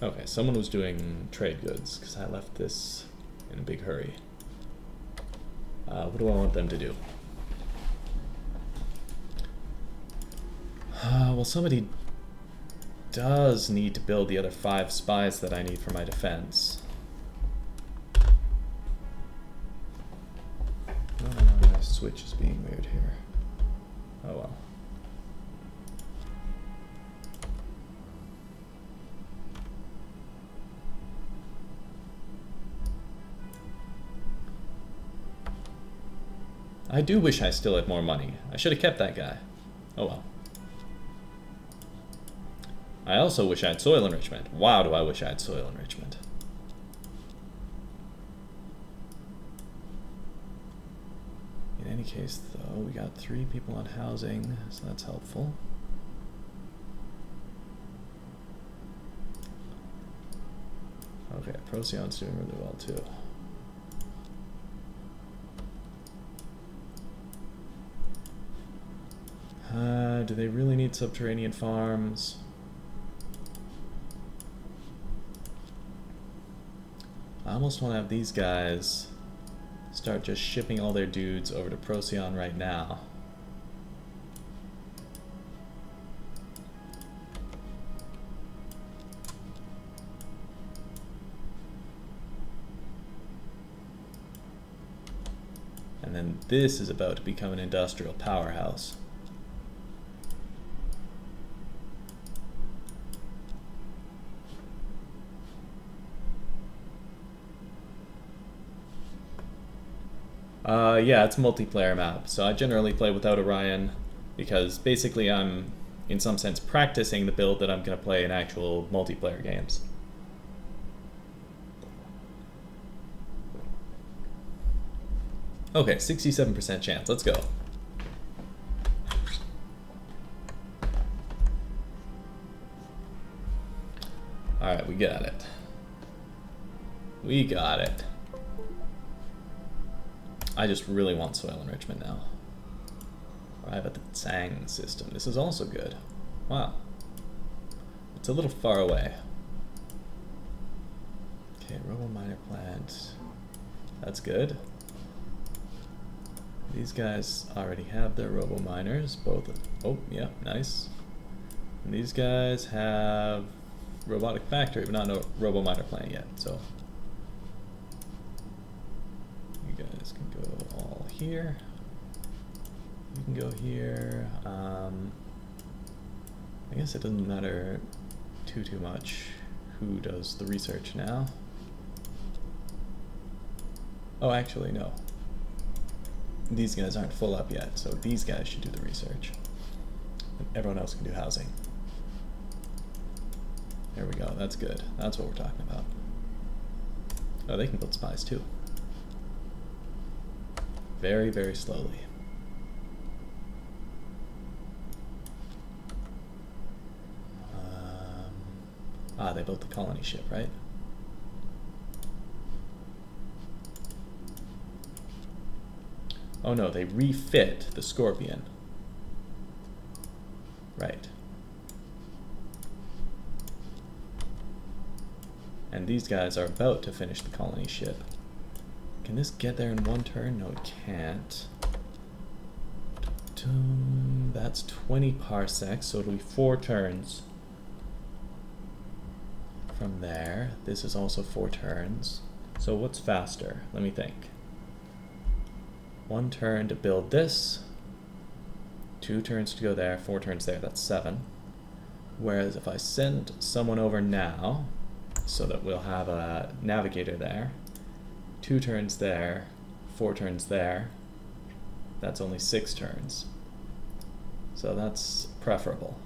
Okay, someone was doing trade goods because I left this in a big hurry. What do I want them to do? Well, somebody does need to build the other 5 spies that I need for my defense. My switch is being weird here. Oh well. I do wish I still had more money. I should have kept that guy. Oh well. I also wish I had soil enrichment. Wow, do I wish I had soil enrichment. In any case, though, we got 3 people on housing, so that's helpful. Okay, Procyon's doing really well, too. Do they really need subterranean farms? I almost want to have these guys start just shipping all their dudes over to Procyon right now. And then this is about to become an industrial powerhouse. Yeah, it's a multiplayer map, so I generally play without Orion because basically I'm, in some sense, practicing the build that I'm going to play in actual multiplayer games. Okay, 67% chance. Let's go. Alright, we got it. We got it. I just really want soil enrichment now. Arrive at the Tsang system. This is also good. Wow. It's a little far away. Okay, Robo Miner Plant. That's good. These guys already have their robo-miners, both. Oh, yeah, nice. And these guys have robotic factory, but not no robo-miner plant yet, so. You guys can go all here. You can go here. I guess it doesn't matter too much who does the research now. Oh, actually, no. These guys aren't full up yet, so these guys should do the research. And everyone else can do housing. There we go, that's good. That's what we're talking about. Oh, they can build spies too. Very, very slowly. They built the colony ship, right? Oh no, they refit the Scorpion. Right. And these guys are about to finish the colony ship. Can this get there in one turn? No, it can't. That's 20 parsecs, so it'll be 4 turns. From there, this is also 4 turns. So what's faster? Let me think. 1 turn to build this, 2 turns to go there, 4 turns there, that's 7. Whereas if I send someone over now, so that we'll have a navigator there, 2 turns there, 4 turns there, that's only 6 turns. So that's preferable.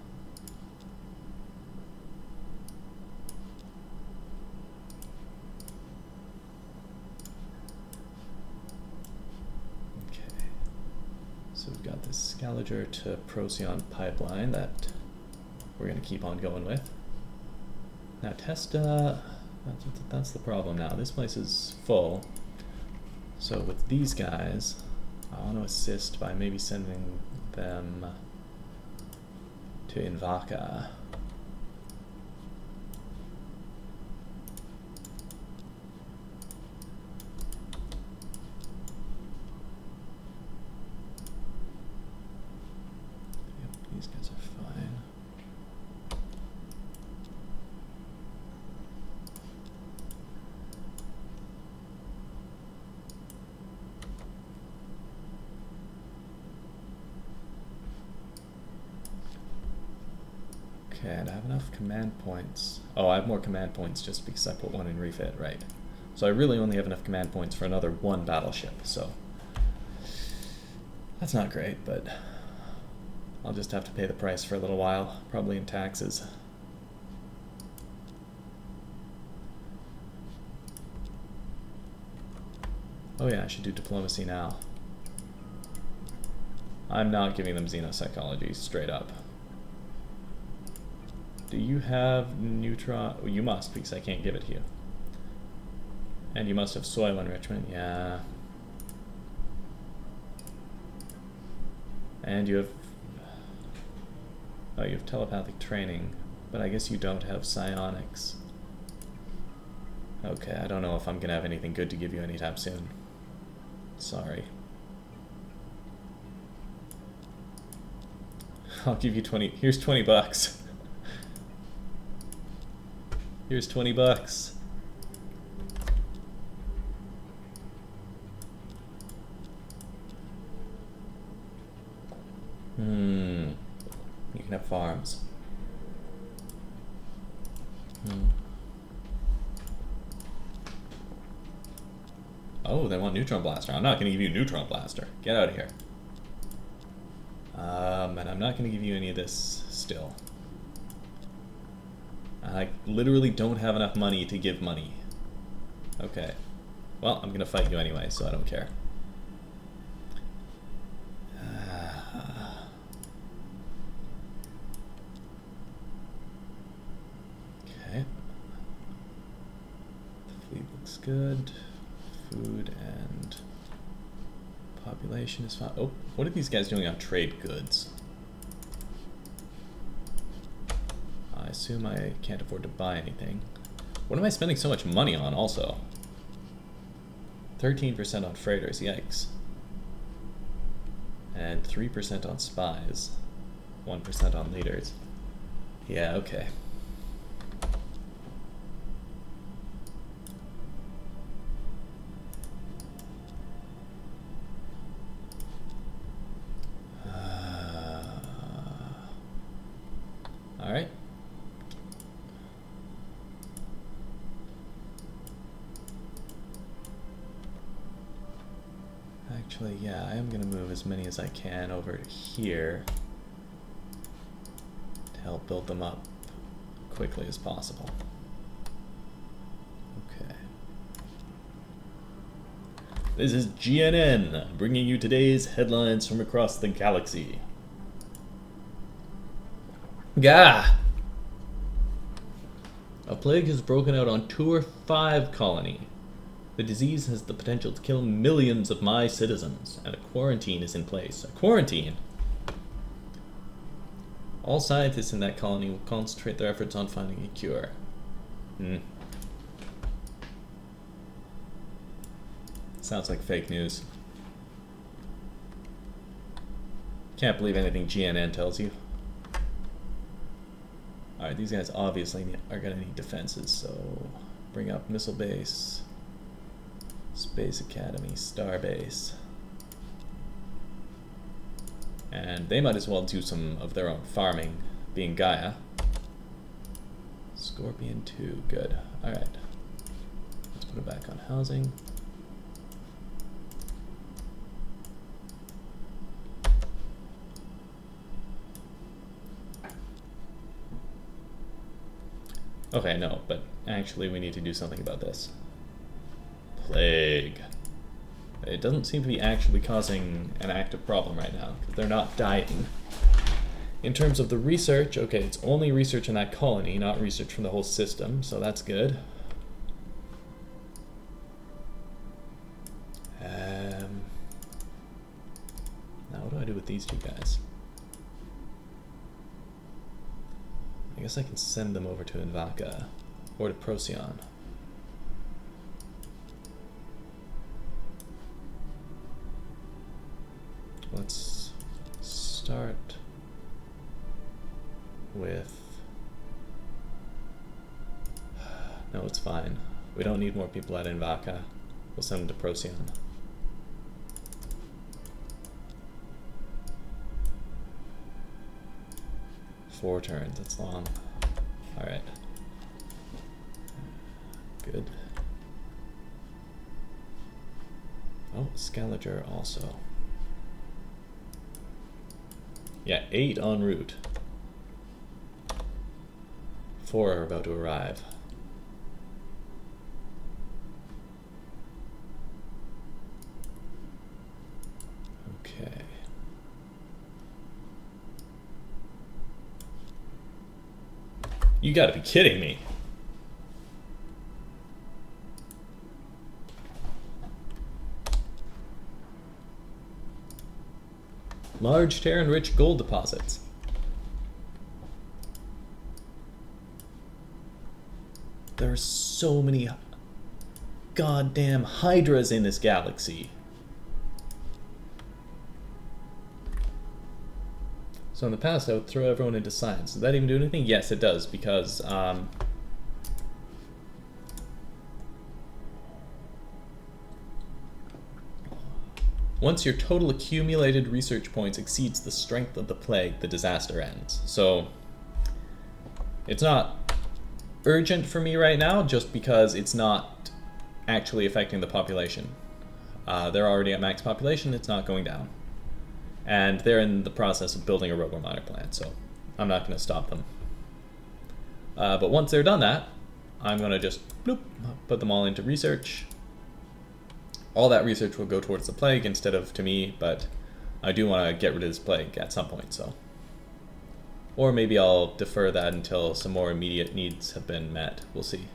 So we've got this Scaliger to Procyon pipeline that we're going to keep on going with. Now Testa, that's the problem now. This place is full. So with these guys, I want to assist by maybe sending them to Invaka. These guys are fine. Okay, and I have enough command points. Oh, I have more command points just because I put 1 in refit, right. So I really only have enough command points for another 1 battleship, so that's not great, but I'll just have to pay the price for a little while, probably in taxes. Oh yeah, I should do diplomacy now. I'm not giving them xenopsychology, straight up. Do you have neutron? Oh, you must, because I can't give it to you. And you must have soil enrichment, yeah. And you have... Oh, you have telepathic training, but I guess you don't have psionics. Okay, I don't know if I'm gonna have anything good to give you anytime soon. Sorry. I'll give you 20. Here's 20 bucks. Here's 20 bucks. You can have farms. Oh, they want Neutron Blaster. I'm not going to give you Neutron Blaster. Get out of here. And I'm not going to give you any of this still. I literally don't have enough money to give money. Okay. Well, I'm going to fight you anyway, so I don't care. Okay. The fleet looks good. Food and population is fine. Oh, what are these guys doing on trade goods? I assume I can't afford to buy anything. What am I spending so much money on also? 13% on freighters, yikes. And 3% on spies. 1% on leaders. Yeah, okay. Alright. Actually, yeah, I am going to move as many as I can over to here to help build them up quickly as possible. Okay. This is GNN, bringing you today's headlines from across the galaxy. Gah! A plague has broken out on Tour 5 colony. The disease has the potential to kill millions of my citizens, and a quarantine is in place. A quarantine? All scientists in that colony will concentrate their efforts on finding a cure. Sounds like fake news. Can't believe anything GNN tells you. Alright, these guys obviously are going to need defenses, so bring up missile base, Space Academy, Starbase. And they might as well do some of their own farming, being Gaia. Scorpion 2, good. Alright. Let's put it back on housing. Okay, no, but actually we need to do something about this. Plague. It doesn't seem to be actually causing an active problem right now, because they're not dying. In terms of the research, okay, it's only research in that colony, not research from the whole system, so that's good. Now what do I do with these two guys? I guess I can send them over to Invaka, or to Procyon. Let's start with... No, it's fine. We don't need more people at Invaka. We'll send them to Procyon. Four turns, that's long. Alright. Good. Oh, Scaliger also. Yeah, 8 en route. 4 are about to arrive. Okay. You gotta be kidding me. Large Terran-rich gold deposits. There are so many goddamn hydras in this galaxy. So in the past, I would throw everyone into science. Does that even do anything? Yes, it does, because once your total accumulated research points exceeds the strength of the plague, the disaster ends. So it's not urgent for me right now, just because it's not actually affecting the population. They're already at max population, it's not going down. And they're in the process of building a robo-miner plant, so I'm not going to stop them. But once they're done that, I'm going to just bloop, put them all into research. All that research will go towards the plague instead of to me, but I do want to get rid of this plague at some point, so. Or maybe I'll defer that until some more immediate needs have been met. We'll see.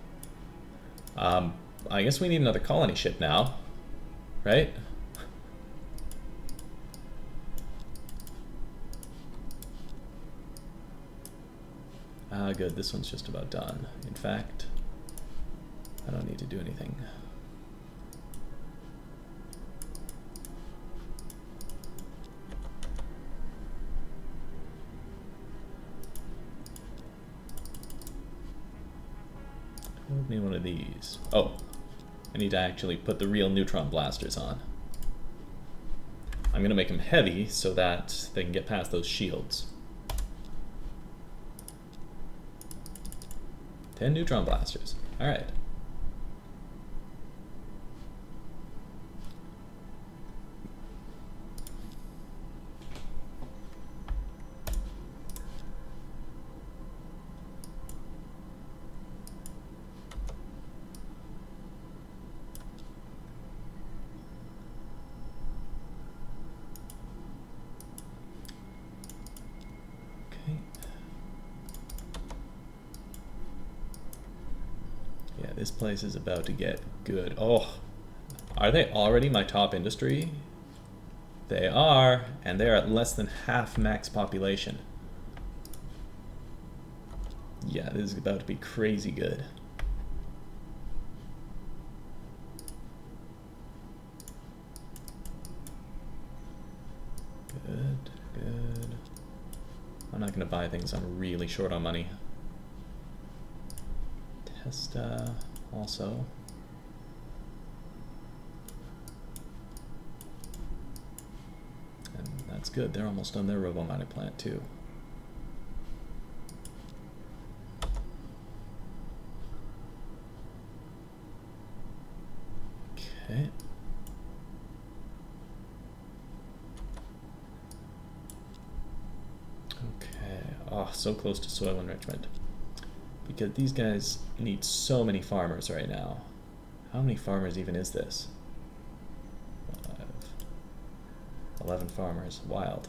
I guess we need another colony ship now, right? Good, this one's just about done. In fact, I don't need to do anything. Build me one of these. Oh, I need to actually put the real neutron blasters on. I'm gonna make them heavy so that they can get past those shields. 10 neutron blasters. Alright. This place is about to get good. Oh, are they already my top industry? They are, and they're at less than half max population. Yeah, this is about to be crazy good. Good, good. I'm not going to buy things I'm really short on money. Testa also. And that's good. They're almost done their robo-mining plant too. Okay. Okay. Oh, so close to soil enrichment. Because these guys need so many farmers right now. How many farmers even is this? 5, 11 farmers. Wild.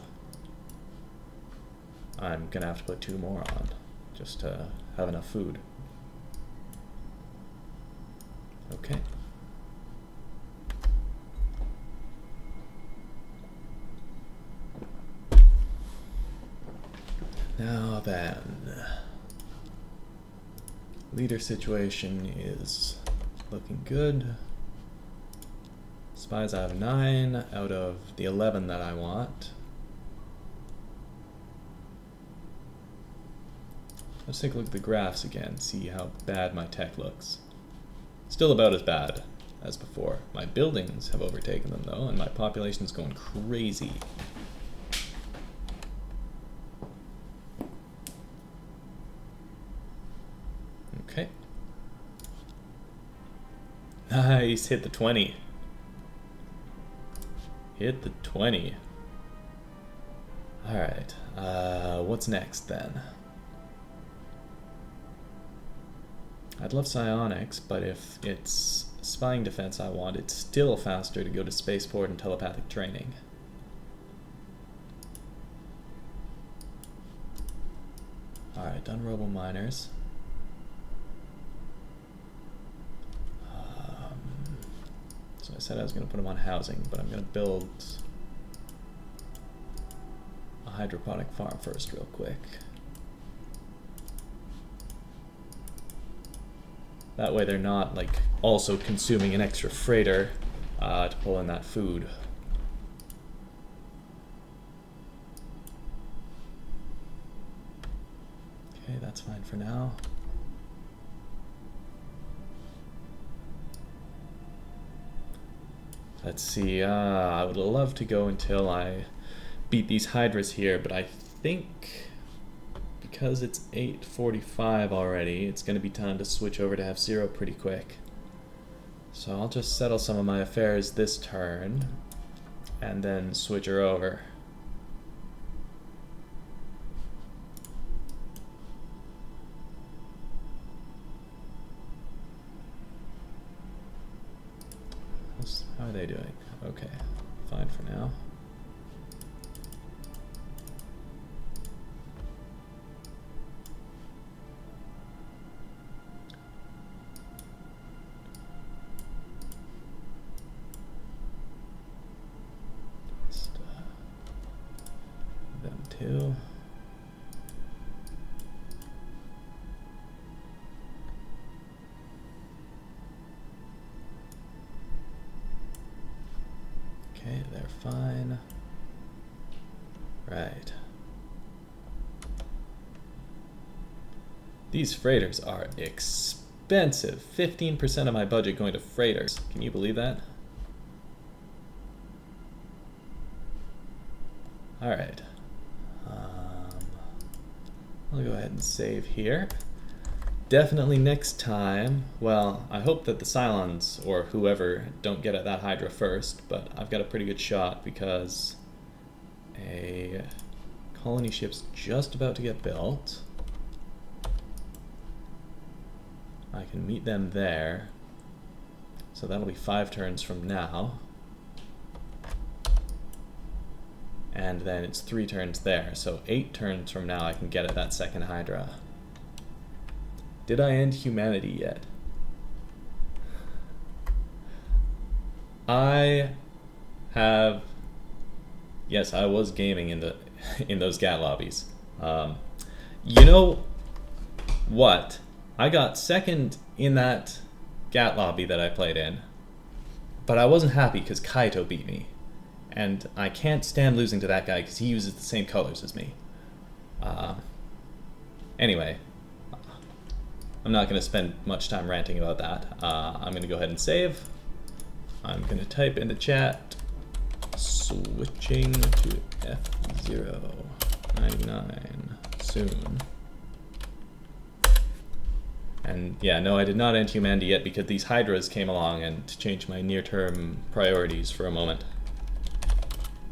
I'm gonna have to put 2 more on just to have enough food. Okay. Now then, leader situation is looking good. Spies, I have 9 out of the 11 that I want. Let's take a look at the graphs again, see how bad my tech looks. Still about as bad as before. My buildings have overtaken them though, and my population is going crazy. Okay. Nice, hit the 20. Hit the 20. Alright, what's next then? I'd love psionics, but if it's spying defense I want, it's still faster to go to spaceport and telepathic training. Alright, done robo-miners. So I said I was going to put them on housing, but I'm going to build a hydroponic farm first real quick. That way they're not like also consuming an extra freighter to pull in that food. Okay, that's fine for now. Let's see, I would love to go until I beat these Hydras here, but I think because it's 8:45 already, it's going to be time to switch over to F-Zero pretty quick. So I'll just settle some of my affairs this turn, and then switch her over. How are they doing? Okay, fine for now. Just, them too. Okay, they're fine. Right. These freighters are expensive. expensive. 15% of my budget going to freighters. Can you believe that? Alright. I'll go ahead and save here. Definitely next time, well, I hope that the Cylons, or whoever, don't get at that Hydra first, but I've got a pretty good shot because a colony ship's just about to get built. I can meet them there. So that'll be 5 turns from now. And then it's 3 turns there. So 8 turns from now I can get at that second Hydra. Did I end humanity yet? I have... Yes, I was gaming in the in those GAT lobbies. You know what? I got second in that GAT lobby that I played in, but I wasn't happy because Kaito beat me. And I can't stand losing to that guy because he uses the same colors as me. Anyway, I'm not going to spend much time ranting about that. I'm going to go ahead and save. I'm going to type in the chat, switching to F099 soon. And yeah, no, I did not end humanity yet because these Hydras came along and changed my near-term priorities for a moment.